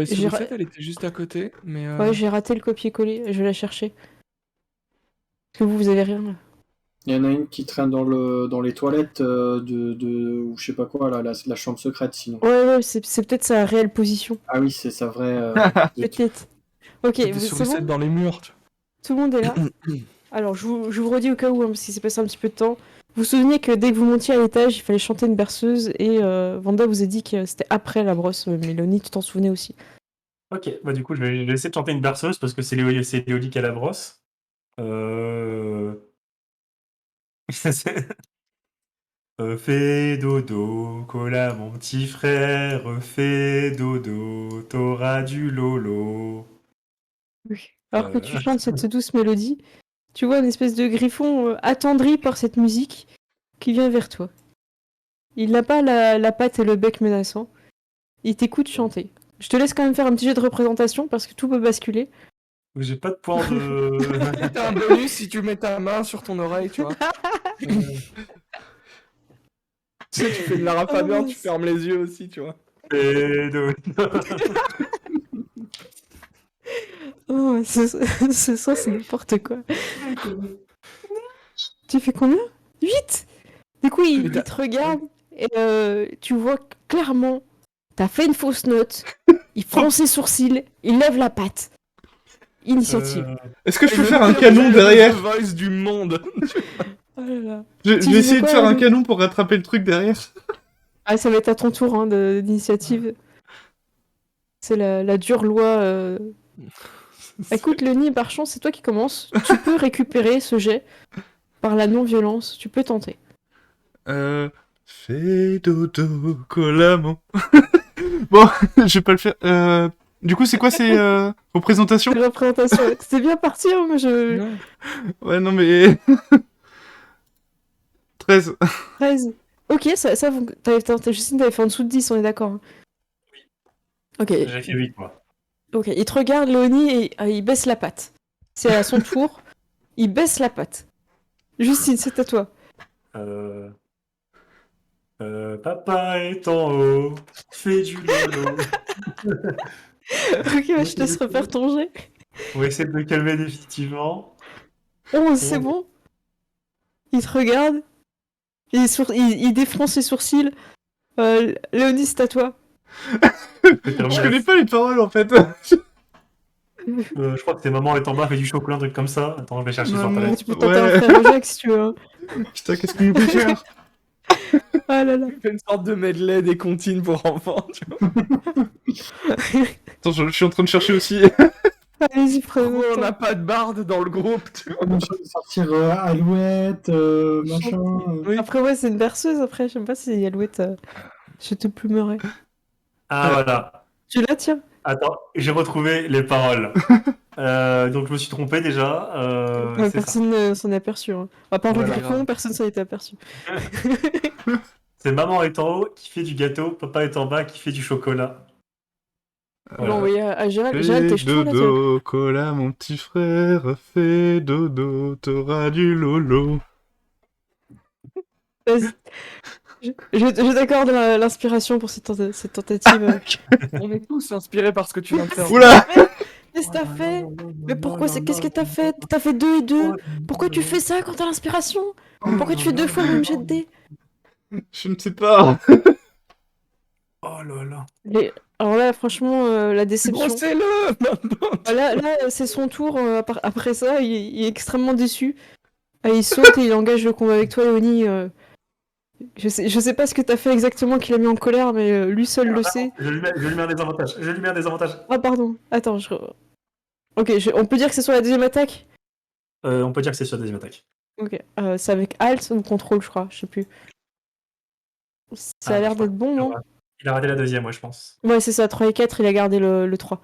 J'ai Sourisette, elle était juste à côté, mais... Ouais, j'ai raté le copier-coller, je vais la chercher. Parce que vous avez rien là. Il y en a une qui traîne dans les toilettes ou je sais pas quoi, là, la chambre secrète, sinon. Ouais, c'est peut-être sa réelle position. Ah oui, c'est sa vraie. Peut-être. Ok, des c'est sourissettes bon? dans les murs, tu Tout le monde est là? Alors, je vous redis au cas où, hein, parce qu'il s'est passé un petit peu de temps. Vous vous souvenez que dès que vous montiez à l'étage, il fallait chanter une berceuse et Vanda vous a dit que c'était après la brosse, Mélanie, tu t'en souvenais aussi. Ok, bah du coup, je vais essayer de chanter une berceuse parce que c'est Léoli qui a la brosse. C'est- Fais dodo, cola mon petit frère, fais dodo, t'auras du lolo. Oui. Alors que tu Euh, chantes cette douce mélodie, tu vois une espèce de griffon attendri par cette musique qui vient vers toi. Il n'a pas la patte et le bec menaçant. Il t'écoute chanter. Je te laisse quand même faire un petit jeu de représentation parce que tout peut basculer. J'ai pas de point de. T'as un bonus si tu mets ta main sur ton oreille, tu vois. Tu sais, tu fais de Lara Oh, Fabian, tu mince. fermes les yeux aussi, tu vois. Fais dodo. Oh, ce soir, c'est n'importe quoi. Tu fais combien 8. Du coup, Mais il te regarde et tu vois clairement, t'as fait une fausse note. Il fronce ses sourcils, il lève la patte. Initiative. Est-ce que je Et peux le faire un pire canon jeu de derrière? The Voice du monde. Oh là là. Je Tu vais disais essayer de quoi, faire un Lou canon pour rattraper le truc derrière. Ah, ça va être à ton tour hein, d'initiative. C'est la dure loi. Écoute, Lenny, par chance, c'est toi qui commence. Tu peux récupérer ce jet par la non-violence. Tu peux tenter. Fais dodo, colamment. Bon, je vais pas le faire. Du coup, c'est quoi ces représentations? La représentation. C'était bien parti, hein, moi je. Non. Ouais, non, mais... 13. 13. Ok, ça vous. Justine, t'avais fait en dessous de 10, on est d'accord. Hein. Ok. J'ai fait 8, moi. Ok, il te regarde, Léonie, et il baisse la patte. C'est à son tour. Il baisse la patte. Justine, c'est à toi. Euh... Papa est en haut, fais du lolo. Ok, je te laisse refaire ton jet. On va essayer de le calmer définitivement. 11, c'est bon. Il te regarde. Il défronce ses sourcils. Léonie, c'est à toi. Je connais pas les paroles, en fait. Je crois que c'est maman est en bas, fait du chocolat, un truc comme ça. Attends, je vais chercher sur Maman. internet. Tu peux tenter un Ouais. frère Jacques si tu veux. Hein. Putain, qu'est-ce qu'il nous fait faire? Ah là là. Tu fais une sorte de medley des comptines pour enfants, tu vois. Attends, je suis en train de chercher aussi. Allez-y, prenez Gros, votre on temps. n'a pas de barde dans le groupe, tu vois. On est en train de sortir Alouette, machin. Oui. Après, ouais, c'est une berceuse. Après, je sais pas si Alouette, je te plumerai. Ah, voilà. Tu la tiens? Attends, j'ai retrouvé les paroles. Donc je me suis trompé déjà. Ouais, C'est ça. personne ne s'en est aperçu. Hein. À part le Voilà. griffon, personne s'en est aperçu. C'est maman est en haut qui fait du gâteau, papa est en bas qui fait du chocolat. On Voilà. l'a envoyé à Gérald. Fais Gérald, t'es chaud là, toi dodo, Cola, mon petit frère, fais dodo, t'auras du lolo. Vas-y. Je t'accorde l'inspiration pour cette tentative. On est tous inspirés par ce que tu viens de faire. Oula! Qu'est-ce que t'as fait? Mais pourquoi c'est... Qu'est-ce que t'as fait? T'as fait 2 et 2. Pourquoi tu fais ça quand t'as l'inspiration? Pourquoi tu fais 2 fois le même jet de dés? Je ne sais pas. Oh là là. Alors là, franchement, la déception. Brossez-le maintenant. Là, c'est son tour. Après ça, il est extrêmement déçu. Il saute et il engage le combat avec toi, Léonie. Je sais pas ce que t'as fait exactement qui l'a mis en colère, mais lui seul le sait. Je lui mets un désavantage. Je lui mets un désavantage. Ah, pardon. Attends, Ok, on peut dire que c'est sur la deuxième attaque? On peut dire que c'est sur la deuxième attaque. Ok. C'est avec Alt ou contrôle, je crois. Je sais plus. Ça a l'air d'être bon, non? Il a raté la deuxième, ouais, je pense. Ouais, c'est ça. 3 et 4, il a gardé le 3.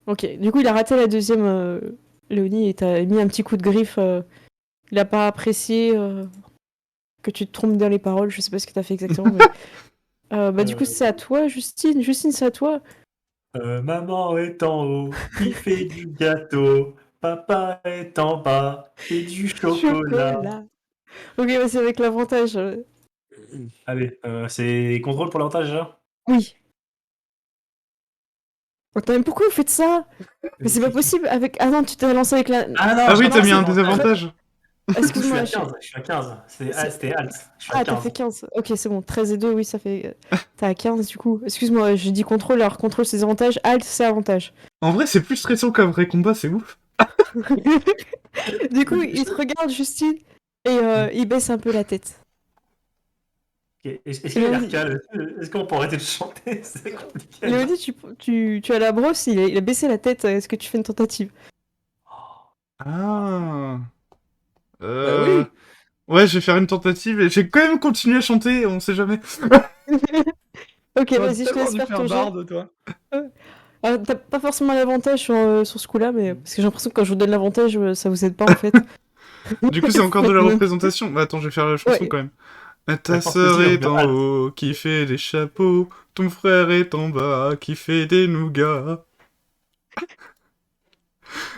Ok. Du coup, il a raté la deuxième, Léonie, et t'as mis un petit coup de griffe. Il a pas apprécié que tu te trompes dans les paroles. Je sais pas ce que t'as fait exactement, mais... du coup, c'est à toi, Justine. Justine, c'est à toi. Maman est en haut, qui fait du gâteau. Papa est en bas, fait du chocolat. Ok, bah, c'est avec l'avantage. Allez, c'est contrôle pour l'avantage déjà. Oui. Attends, mais pourquoi vous faites ça? Mais c'est pas possible avec... Ah non, tu t'es lancé avec la... Ah non, Ah oui, non, t'as mis c'est un bon. désavantage. Excuse-moi. Je suis à 15. C'était alt. Je suis à Ah, t'as 15. fait 15. Ok, c'est bon. 13 et 2, oui, ça fait... T'as à 15, du coup. Excuse-moi, j'ai dit contrôle, alors contrôle, c'est avantages. Alt, c'est avantage. En vrai, c'est plus stressant qu'un vrai combat, c'est ouf. Du coup, il te regarde, Justine, et il baisse un peu la tête. Ok. Est-ce qu'il a l'air calme? Est-ce qu'on peut arrêter de chanter? C'est compliqué. Léonie, tu as la brosse, il a baissé la tête. Est-ce que tu fais une tentative? Ah. Bah oui. Ouais, je vais faire une tentative et j'ai quand même continué à chanter, on sait jamais. Ok, T'aurais vas-y, je te tellement laisse dû faire faire ton jet. barde, toi. T'as pas forcément l'avantage sur ce coup-là, mais parce que j'ai l'impression que quand je vous donne l'avantage, ça vous aide pas en fait. Du coup, c'est encore de la représentation. Bah attends, je vais faire la chanson Ouais. quand même. Ta Je pense que sœur si, on est peut en alt. haut, qui fait des chapeaux. Ton frère est en bas, qui fait des nougats.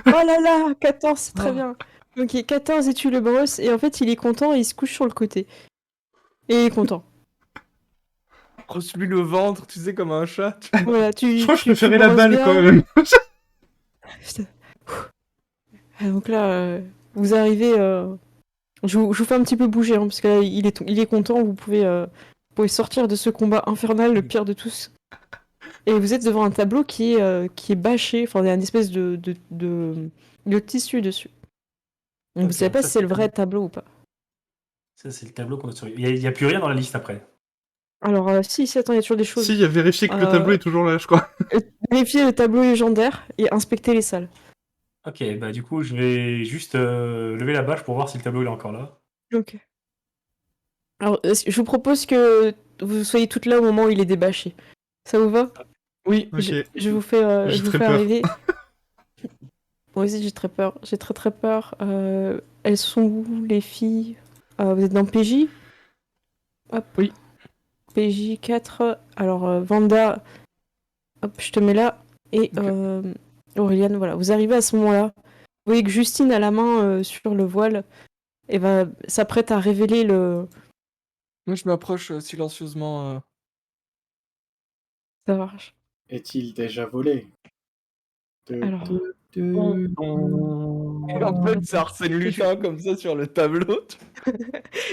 Oh là là, 14, c'est très Oh. bien. Ok, 14 et tu le brosses, et en fait, il est content et il se couche sur le côté. Et il est content. Brosse-lui le ventre, tu sais, comme un chat. Voilà, Je crois que je tu préférais la brosses balle bien. quand même. Putain. Ah, donc là, vous arrivez. Je vous fais un petit peu bouger, hein, parce que là, il est content. Vous pouvez sortir de ce combat infernal, le pire de tous. Et vous êtes devant un tableau qui est bâché. Enfin, il y a une espèce de tissu dessus. Donc, vous Ok, savez pas ça, si c'est le vrai tableau ou pas. Ça, c'est le tableau qu'on a sur. Il y a plus rien dans la liste après. Alors, si, attends, il y a toujours des choses. Si, il y a vérifié que le tableau est toujours là, je crois. Vérifiez le tableau légendaire et inspectez les salles. Ok, bah du coup, je vais juste lever la bâche pour voir si le tableau il est encore là. Ok. Alors, je vous propose que vous soyez toutes là au moment où il est débâché. Ça vous va? Oui. Ok. Je vous fais, J'ai je vous très fais peur. arriver. Moi aussi, j'ai très peur. J'ai très très peur. Elles sont où, les filles? Vous êtes dans PJ? Hop. Oui. PJ 4. Alors, Vanda, hop, je te mets là. Et Ok. Aureliane, voilà. Vous arrivez à ce moment-là. Vous voyez que Justine a la main sur le voile et s'apprête à révéler le... Moi, je m'approche silencieusement. Ça marche. Est-il déjà volé? Alors, Et en fait, c'est Arsène Lupin comme ça sur le tableau.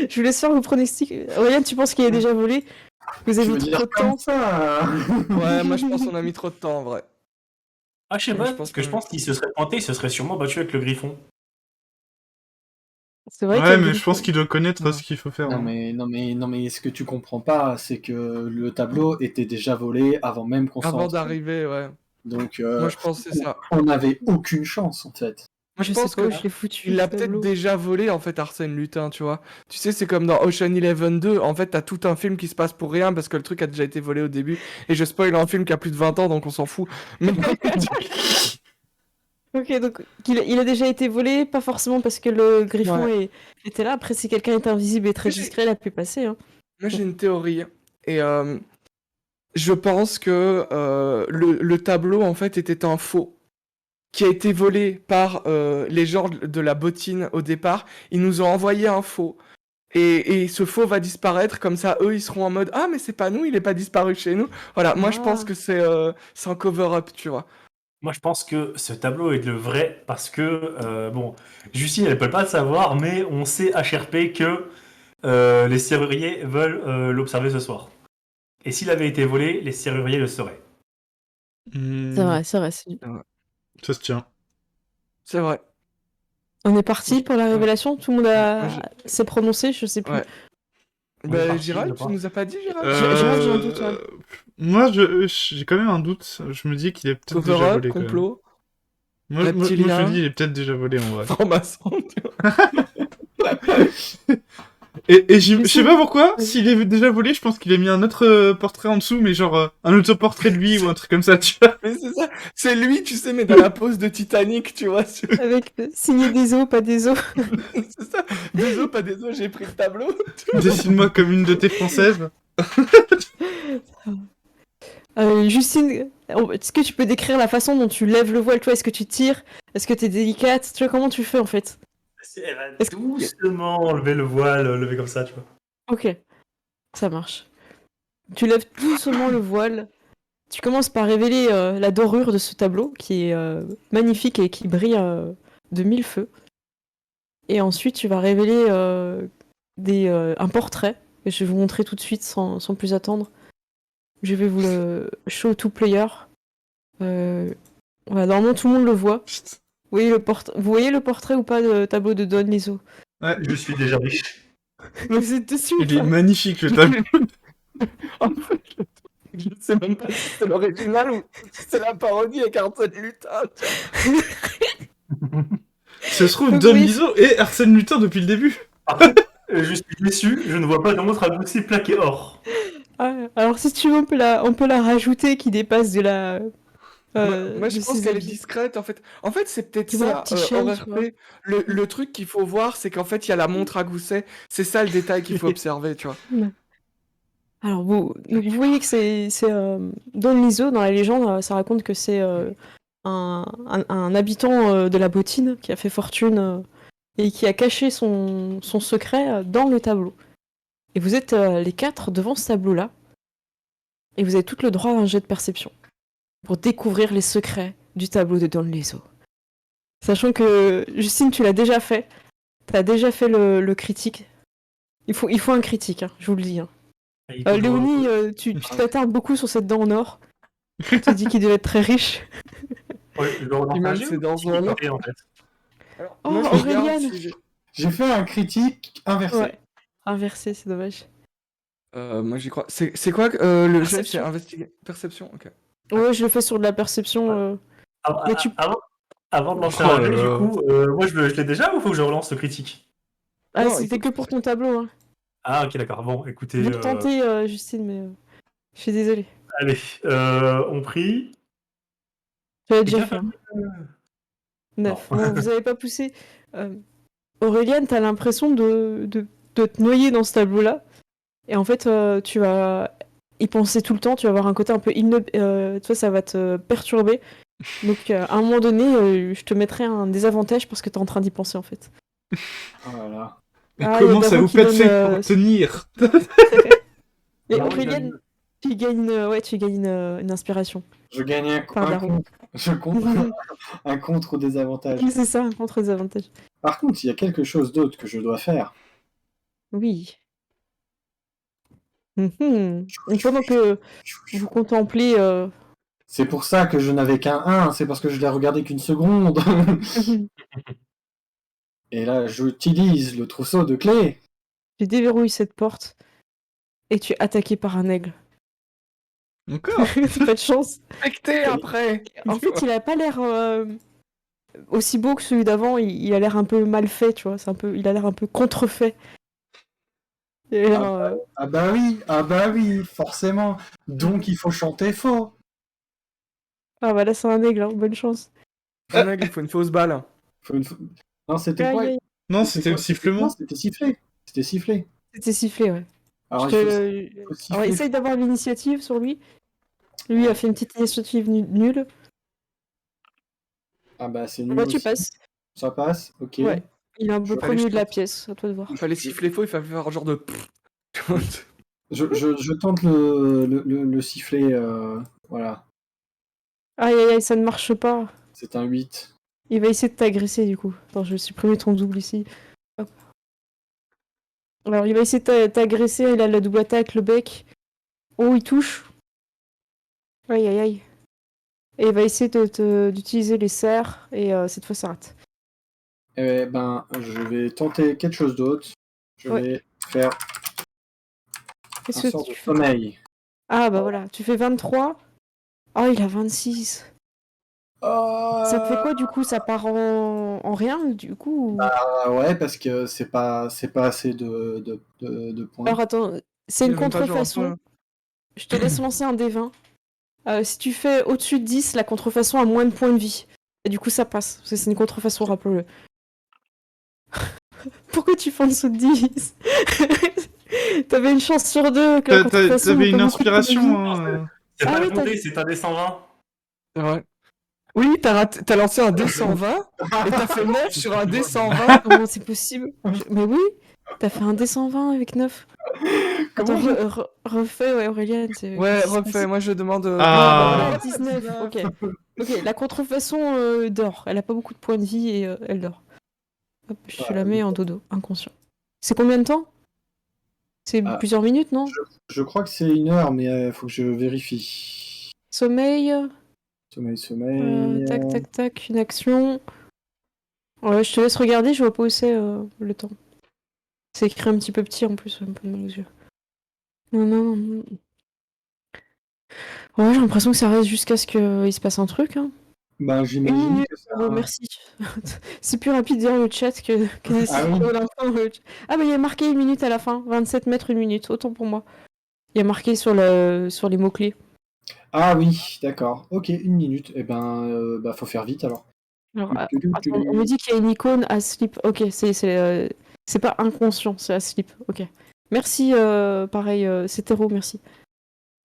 je vous laisse faire vos pronostics. Aureliane, tu penses qu'il est déjà volé? Vous Tu avez veux trop dire de temps. comme ça? Ouais, moi, je pense qu'on a mis trop de temps, en vrai. Ah, je sais Moi, pas, je pense parce que je que- pense qu'il se serait pointé, il se serait sûrement battu avec le griffon. C'est vrai qu'il y a Ouais, le mais je griffon. pense qu'il doit connaître Ouais. ce qu'il faut faire. Non hein. mais ce que tu comprends pas, c'est que le tableau était déjà volé avant même qu'on s'en Avant rende compte. d'arriver, ouais. Donc Moi, je pense que c'est ça. on n'avait aucune chance en fait. Moi, je Je sais pense pas que où je l'ai foutu. il l'a ce peut-être tableau. déjà volé, en fait, Arsène Lupin, tu vois. Tu sais, c'est comme dans Ocean Eleven 2. En fait, t'as tout un film qui se passe pour rien parce que le truc a déjà été volé au début. Et je spoil un film qui a plus de 20 ans, donc on s'en fout. Mais Ok, donc il a déjà été volé, pas forcément parce que le griffon Ouais. était là. Après, si quelqu'un est invisible et très Mais j'ai- discret, il a pu passer. Hein. moi, j'ai une théorie. Et je pense que le tableau, en fait, était un faux qui a été volé par les gens de la bottine au départ. Ils nous ont envoyé un faux. Et ce faux va disparaître, comme ça, eux, ils seront en mode ah, mais c'est pas nous, il est pas disparu chez nous. Voilà, moi, je pense Ah. que c'est un cover-up, tu vois. Moi, je pense que ce tableau est le vrai parce que, bon, Justine, elle peut pas le savoir, mais on sait HRP que les serruriers veulent l'observer ce soir. Et s'il avait été volé, les serruriers le sauraient. C'est vrai, c'est vrai. Ça se tient. C'est vrai. On est parti pour la Ouais. révélation. Tout le monde Moi, s'est prononcé, je sais plus. Ouais. On est Bah, parti, je Gérald, tu pense. nous as pas dit, Gérald? Gérald, j'ai un doute, ouais. Moi, j'ai quand même un doute. Je me dis qu'il est peut-être déjà Cover-up, volé, quand même. complot, Moi, je me reptilien. dis, il est peut-être déjà volé, en vrai. franc-maçon, tu vois. Et je Mais sais c'est- pas pourquoi, Vas-y. s'il est déjà volé, je pense qu'il a mis un autre portrait en dessous, mais genre un autoportrait de lui ou un truc comme ça, tu vois. Mais c'est ça, c'est lui, tu sais, mais dans la pose de Titanic, tu vois. Avec signé des os, pas des os. C'est ça. Des os, pas des os, j'ai pris le tableau. Dessine-moi comme une de tes françaises. Justine, est-ce que tu peux décrire la façon dont tu lèves le voile, toi? Est-ce que tu tires? Est-ce que t'es délicate? Tu vois, comment tu fais en fait? Elle va Est-ce que- doucement enlever le voile, lever comme ça, tu vois. Ok, ça marche. Tu lèves doucement le voile. Tu commences par révéler la dorure de ce tableau qui est magnifique et qui brille de mille feux. Et ensuite, tu vas révéler un portrait que je vais vous montrer tout de suite sans plus attendre. Je vais vous le show to player. Voilà, normalement, tout le monde le voit. Vous voyez le portrait ou pas de tableau de Don Liso? Ouais, Je suis déjà riche. Vous êtes dessus ou il est pas? magnifique le tableau. En fait, le truc, je sais même pas si c'est l'original ou si c'est la parodie avec Arsène Lupin. Ça se trouve, Donc, Don oui. Liso et Arsène Lupin depuis le début. Après, je suis déçu, je ne vois pas comment ragoûter plaqué or. Ah, alors, si tu veux, on peut la rajouter qui dépasse de la. Moi, je de pense ses qu'elle est habits. discrète, en fait. En fait, c'est peut-être Tu vois la ça, petite chaîne, en tu RP. Le truc qu'il faut voir, c'est qu'en fait, il y a la montre à gousset. C'est ça le détail qu'il faut observer, tu vois. Alors, vous voyez que c'est Don Liso, dans la légende, ça raconte que c'est un habitant de la Bottine qui a fait fortune et qui a caché son secret dans le tableau. Et vous êtes les quatre devant ce tableau-là, et vous avez tout le droit à un jet de perception pour découvrir les secrets du tableau de Don Liso. Sachant que, Justine, tu l'as déjà fait. T'as déjà fait le critique. Il faut un critique, hein, je vous le dis. Hein. Léonie, tu t'attardes beaucoup sur cette dent en or. Tu te dis qu'il devait être très riche. Je le relance Imagine, un c'est jeu dans ou un an. en fait. Alors, Oh, moi, je regarde Aurélien. si j'ai- J'ai fait un critique inversé. Ouais. Inversé, c'est dommage. moi, j'y crois. C'est quoi le jet? C'est Perception. Perception, ok. Ouais, je le fais sur de la perception. Mais tu- Avant de lancer Oh un là jeu, du là. coup, moi je l'ai déjà ou faut que je relance le critique? Ah, Non, c'était écoute, que pour ton tableau. Hein. Ah, ok, d'accord. Bon, écoutez, Bien tenté, Justine, mais je suis désolée. allez, on prie. Tu l'as Et déjà qu'un fait. Hein. peu- 9. Non. Bon, vous avez pas poussé. Aurélien, t'as l'impression de te noyer dans ce tableau-là. Et en fait, tu vas y penser tout le temps. Tu vas avoir un côté un peu... toi, ça va te perturber. Donc, à un moment donné, je te mettrai un désavantage parce que t'es en train d'y penser, en fait. Oh là là. Mais Ah, comment y a ça Davo vous qui pète donne, fait pour tenir? Et Non, Aurélien, tu gagnes, une inspiration. Je gagne Par un Darou. contre. Je compte un contre au désavantage. Oui, c'est ça, un contre-désavantage. Par contre, il y a quelque chose d'autre que je dois faire. Oui. Donc, pendant que vous contemplez... C'est pour ça que je n'avais qu'un 1, c'est parce que je l'ai regardé qu'une seconde. Et là, j'utilise le trousseau de clés. tu déverrouilles cette porte et tu es attaqué par un aigle. Encore? Pas de chance. Affecté après. En fait, il a pas l'air aussi beau que celui d'avant, il a l'air un peu mal fait, tu vois. Il a l'air un peu contrefait. Il a l'air, Ah bah oui, forcément. Donc il faut chanter faux. Ah bah là, c'est un aigle, hein, bonne chance. Un aigle, il faut une fausse balle. Faut une... Non, c'était Aïe, quoi? aïe. Non, C'était c'était le quoi? Non, sifflement. c'était sifflé. C'était sifflé. C'était sifflé, ouais. Alors Je il faut, te... faut Alors, siffler. essaye d'avoir l'initiative sur lui. Lui a fait une petite initiative nulle. Ah bah c'est nul Bah, tu aussi. passes. Ça passe, ok. Ouais. Il est un peu Je- trop au milieu de la pièce, à toi de voir. Il fallait siffler faux, il fallait faire genre de. Je tente le sifflet, voilà. Aïe, aïe, aïe, ça ne marche pas. C'est un 8. Il va essayer de t'agresser, du coup. Attends, je vais supprimer ton double ici. Hop. Alors, il va essayer de t'agresser. Il a la double attaque, le bec. Oh, il touche. Aïe, aïe, aïe. Et il va essayer d'utiliser les serres. Et cette fois, ça rate. Eh ben, je vais tenter quelque chose d'autre. Je Ouais. vais faire un Qu'est-ce que sort de tu fais? sommeil. Ah, bah voilà. Tu fais 23. Oh, il a 26. Ça te fait quoi, du coup? Ça part en rien, du coup? ou- Ah ouais, parce que c'est pas assez de points. Alors, attends. C'est Il une a même pas genre un contrefaçon. point. Je te laisse lancer un D20. Si tu fais au-dessus de 10, la contrefaçon a moins de points de vie. Et du coup, ça passe. Parce que c'est une contrefaçon, rappelons-le. Pourquoi tu fais en dessous de 10? T'avais une chance sur deux que la contrefaçon T'avais ait une pas beaucoup de points de inspiration, vie. hein. C'est Ah pas oui, compté, c'est un des 120. C'est vrai. Oui, t'as lancé un D120 et t'as fait 9 sur un D120. Comment c'est possible? Mais oui, t'as fait un D120 avec 9. Comment Attends, je- refais, ouais, Aurélien. Ouais, refais, moi je demande. Ah, bah voilà, Ah. 19. Ok. Ok, la contrefaçon dort. Elle a pas beaucoup de points de vie et elle dort. Hop, je te la mets en dodo, inconscient. C'est combien de temps? C'est Ah. plusieurs minutes, non? Je crois que c'est 1 heure, mais faut que je vérifie. Sommeil, Sommeil. tac, tac, tac, une action. Ouais, je te laisse regarder, je vois pas où c'est le temps. C'est écrit un petit peu petit en plus, un peu mal aux yeux. Non, non, non. Ouais, j'ai l'impression que ça reste jusqu'à ce qu'il se passe un truc. Hein. Bah, Une j'imagine minute. que ça. Oh, merci. C'est plus rapide dans le chat que des Ah oui. signaux d'info dans le chat. Ah, bah il y a marqué 1 minute à la fin. 27 mètres, 1 minute. Autant pour moi. Il y a marqué sur les mots-clés. Ah oui, d'accord. Ok, 1 minute. Eh ben, bah, faut faire vite alors. Alors, attends, on me dit qu'il y a une icône asleep. Ok, c'est pas inconscient, c'est asleep. Ok. Merci, pareil, c'est Théro, merci.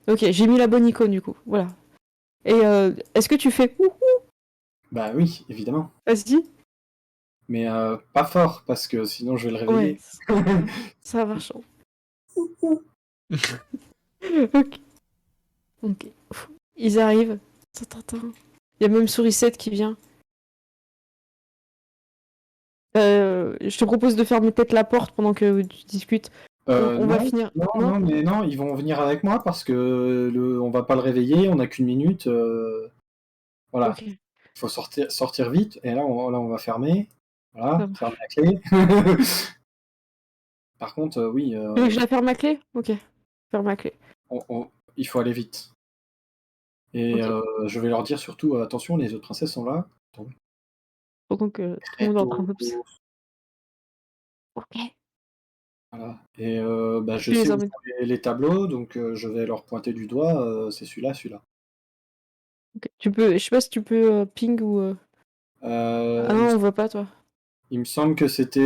Ok, j'ai mis la bonne icône du coup. Voilà. Et est-ce que tu fais ouh, Bah oui, évidemment. vas-y? Mais pas fort, parce que sinon je vais le Ouais, réveiller. ça marche. Ok. Ok. Ils arrivent. Tintin. Il y a même Sourisette qui vient. Je te propose de fermer peut-être la porte pendant que tu discutes. On va Non, finir. non, mais non, ils vont venir avec moi parce que on va pas le réveiller, on a qu'1 minute. Voilà, Ok. il faut sortir vite. Et là, on va fermer. Voilà, Ça marche. fermer la clé. Par contre, oui, Tu veux que je la ferme ma clé? Ok. Ferme ma clé. il faut aller vite. Et Ok. je vais leur dire surtout, attention, les autres princesses sont là. Pendant que tout le monde est en train d'observer. Ok. Voilà. Et bah, je Tu les sais où emmènes. sont les tableaux, donc je vais leur pointer du doigt, c'est celui-là, celui-là. Ok. Je sais pas si tu peux ping ou. Ah non, on voit pas toi. Il me semble que c'était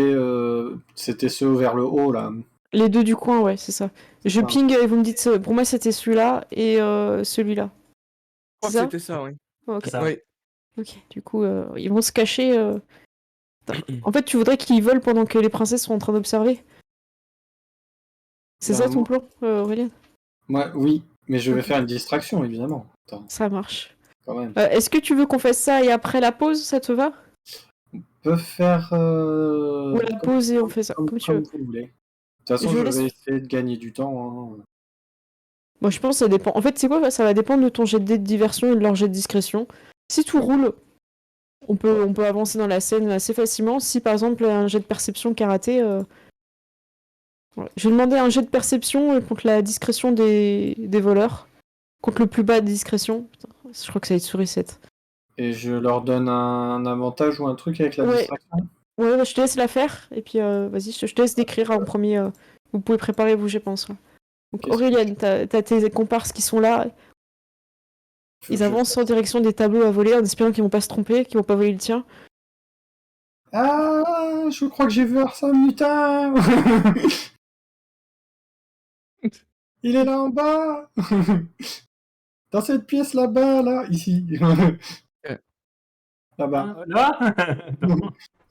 ceux vers le haut, là. Les deux du coin, ouais, c'est ça. Je ça. ping et vous me dites. Pour moi, c'était celui-là et celui-là. Je crois C'est que ça? c'était ça, oui. Ok. C'est ça. Oui. Ok. Du coup, ils vont se cacher. En fait, tu voudrais qu'ils volent pendant que les princesses sont en train d'observer? C'est Bah, ça ton plan, Aurélien? Moi, oui, mais je vais Ok. faire une distraction, évidemment. Attends, Ça marche. quand même. Est-ce que tu veux qu'on fasse ça et après la pause, ça te va? On peut faire Ou la pause et on fait ça, comme tu veux. vous voulez. De toute façon, Je je laisse- vais essayer de gagner du temps. Hein. Moi, je pense que ça dépend. En fait, c'est quoi? Ça va dépendre de ton jet de dé de diversion et de leur jet de discrétion. Si tout roule, on peut avancer dans la scène assez facilement. Si par exemple un jet de perception qui a raté, voilà. Je vais demander un jet de perception contre la discrétion des voleurs. Contre le plus bas de discrétion. Putain, je crois que ça va être souris 7. Et je leur donne un avantage ou un truc avec la Ouais. distraction. Ouais, je te laisse la faire, et puis vas-y, je te laisse décrire en premier. Vous pouvez préparer vous, je pense. Là. Donc Qu'est-ce que Aurélien, t'as tes comparses qui sont là, Faut ils que je avancent fasse. en direction des tableaux à voler en espérant qu'ils vont pas se tromper, qu'ils vont pas voler le tien. Ah, je crois que j'ai vu Arsène Lupin. Il est là en bas. Dans cette pièce là-bas, là, ici. Là-bas. Là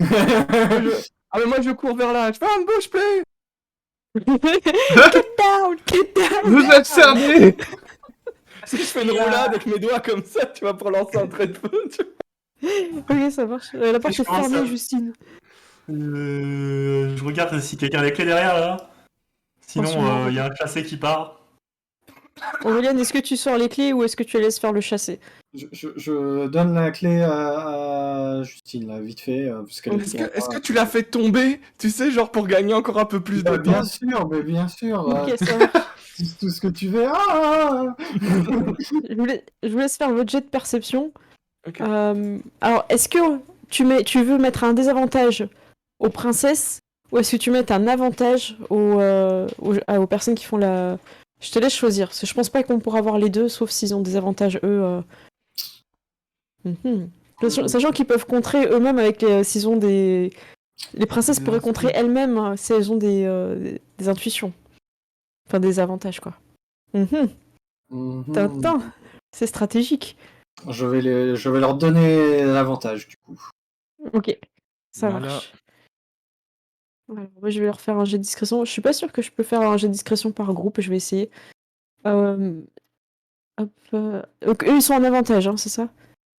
Ah, mais moi je cours vers là, je fais un bush play. Get down, get down. Vous êtes cernés. Si je fais une roulade avec mes doigts comme ça, tu vois, pour lancer un trait de feu. Ok, ça marche. La porte Je est commence fermée, à- Justine. Je regarde si quelqu'un a les clés derrière là. Sinon, Attention, il y a un chassé qui part. Aurélien, est-ce que tu sors les clés ou est-ce que tu laisses faire le chassé? Je donne la clé à Justine, là, vite fait, parce qu'elle Est-ce que tu l'as fait tomber, tu sais, genre pour gagner encore un peu plus de Bien temps? sûr, mais bien sûr. Ok, ça marche. Tout ce que tu veux. Ah Je vous laisse faire votre jet de perception. Ok. Alors, est-ce que tu veux mettre un désavantage aux princesses ou est-ce que tu mets un avantage aux personnes qui font la... Je te laisse choisir, parce que je pense pas qu'on pourra avoir les deux, sauf s'ils ont des avantages, eux. Mhm. Sachant qu'ils peuvent contrer eux-mêmes avec s'ils ont des... Les princesses Des pourraient instincts. contrer elles-mêmes si elles ont des intuitions. Enfin, des avantages, quoi. Mhm. Mhm. Tintin, c'est stratégique. Je vais leur donner l'avantage, du coup. Ok, ça Voilà. marche. Alors, moi, je vais leur faire un jet de discrétion. Je suis pas sûre que je peux faire un jet de discrétion par groupe, je vais essayer. Euh, Hop, donc, eux, ils sont en avantage, hein, c'est ça?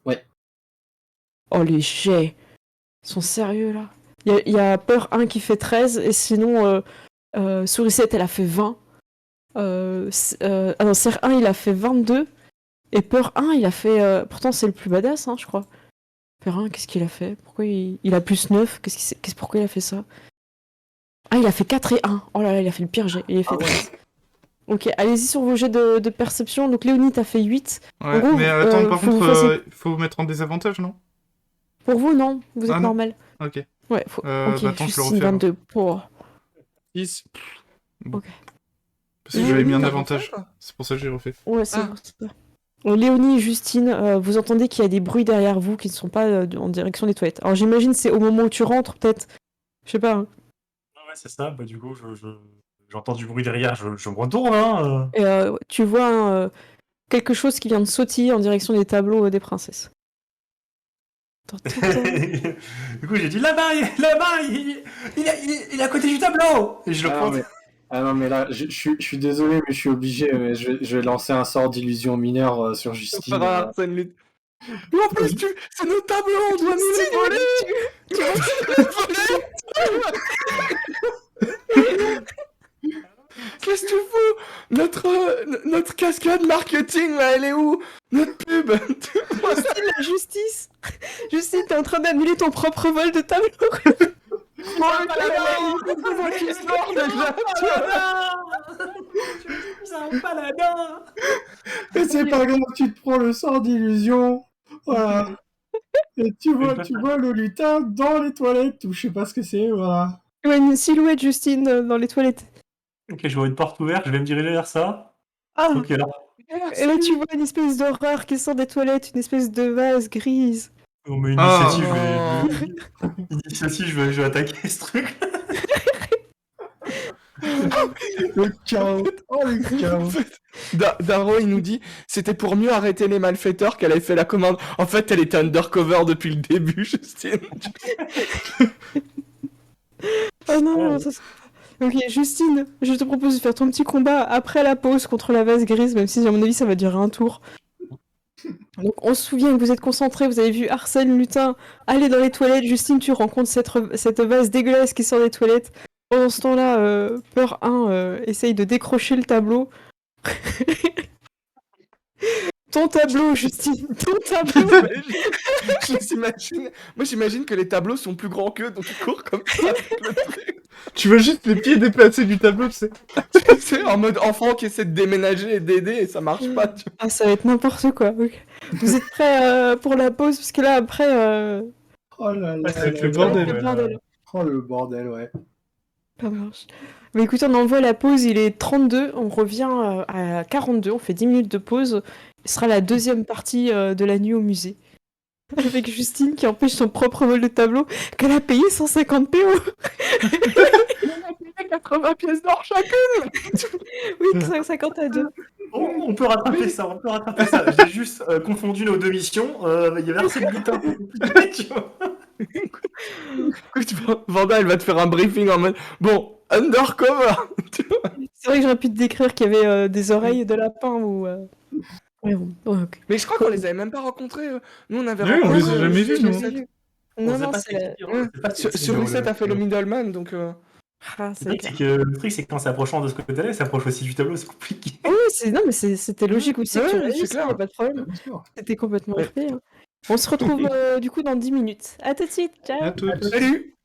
Ouais. Oh, les jets! Ils sont sérieux, là? Il y a Peur 1 qui fait 13, et sinon, Sourisette, elle a fait 20. Ah non, Serre 1, il a fait 22. Et Peur 1, il a fait... pourtant, c'est le plus badass, hein, je crois. Peur 1, qu'est-ce qu'il a fait? Pourquoi il a plus 9? Pourquoi il a fait ça? Ah, il a fait 4 et 1. Oh là là, il a fait le pire jet. Il a fait Ah ouais. 13. Ok, allez-y sur vos jets de perception. Donc Léonie, t'as fait 8. Ouais, gros, mais attends, par faut que contre, vous fassiez- faut mettre en désavantage, non? Pour vous, non? Vous êtes Ah non. normal. Ok. Ouais, faut... Ok, Bah attends, je le Justine, refais, alors. 22. Oh. 10. Parce que j'avais mis un T'as avantage. refait, toi? C'est pour ça que j'ai refait. Ouais, c'est Ah. bon, c'est ça. Léonie et Justine, vous entendez qu'il y a des bruits derrière vous qui ne sont pas en direction des toilettes. Alors j'imagine c'est au moment où tu rentres, peut-être. Je sais pas. Hein. Ouais, c'est ça. Bah, du coup, j'entends du bruit derrière. Je me retourne. Hein. Et, tu vois quelque chose qui vient de sautiller en direction des tableaux des princesses. Du coup, j'ai dit là-bas, il est à côté du tableau. Et je le Ah prends. non, mais là, je suis désolé, mais je suis obligé. Mais je vais lancer un sort d'illusion mineure sur Ça Justine. fera Arsène Lupin. Mais en plus, c'est nos tableaux, on doit nous les voler! Qu'est-ce que tu fous? Notre cascade marketing, là, elle est où? Notre pub! Justine, la justice. Justine, t'es en train d'annuler ton propre vol de tableau. Mais c'est pas grave, tu te prends le sort d'illusion. Voilà. Et tu vois le lutin dans les toilettes, ou je sais pas ce que c'est, voilà. Ouais, une silhouette, Justine, dans les toilettes. Ok, je vois une porte ouverte. Je vais me diriger vers ça. Ah, Ok, là. et là tu vois une espèce d'horreur qui sort des toilettes, une espèce de vase grise. On met Ah. initiative, je vais attaquer ce truc. Le chaos. Oh, le chaos. Daro, il nous dit c'était pour mieux arrêter les malfaiteurs qu'elle avait fait la commande. En fait, elle était undercover depuis le début, Justine. Oh non, Ouais. ça c'est pas... Ok, Justine, je te propose de faire ton petit combat après la pause contre la vase grise, même si à mon avis ça va durer un tour. Donc on se souvient que vous êtes concentrés, vous avez vu Arsène Lutin aller dans les toilettes. Justine, tu rencontres cette vase dégueulasse qui sort des toilettes. Pendant ce temps-là, Peur 1 essaye de décrocher le tableau. ton tableau, Justine, ton tableau. Moi j'imagine que les tableaux sont plus grands qu'eux, donc ils courent comme ça. avec le truc. Tu vois juste les pieds déplacés du tableau, tu sais. C'est en mode enfant qui essaie de déménager et d'aider et ça marche pas. Tu vois. Ah, ça va être n'importe quoi. Ok. Vous êtes prêts pour la pause? Parce que là, après, Oh là là. Ouais, ça va être le ça va bordel. être le bordel. Oh le bordel, ouais. Ça marche. Mais écoutez, on envoie la pause, il est 32, on revient à 42, on fait 10 minutes de pause. Ce sera la deuxième partie de la nuit au musée. Avec Justine qui empêche son propre vol de tableau, qu'elle a payé 150 PO. On a payé 80 pièces d'or chacune. Oui, 50 à 2. On peut rattraper ça, on peut rattraper ça. J'ai juste confondu nos deux missions. Il y avait assez de bulletins pour compliquer, tu vois. Écoute, Vanda, elle va te faire un briefing en mode bon, undercover. Tu vois. C'est vrai que j'aurais pu te décrire qu'il y avait des oreilles de lapin ou. Ouais, bon, ouais, ok. Mais je crois qu'on les avait même pas rencontrés. Nous, on avait Oui, on rencontré. les a jamais vus, nous. Non, On sait non, pas c'est la. c'est pas Sur c'est Reset, t'as fait le middleman, donc. Ah, Le c'est truc, clair. c'est que, le truc, c'est que quand s'approchant de ce côté-là, il s'approche aussi du tableau, c'est compliqué. Oui, non, mais c'était logique aussi que Ouais, tu c'est réagisses, clair. y a pas de problème. Bien sûr. C'était complètement Ouais. RP. Hein. On se retrouve du coup dans 10 minutes. À tout de suite, ciao. À toutes. Salut.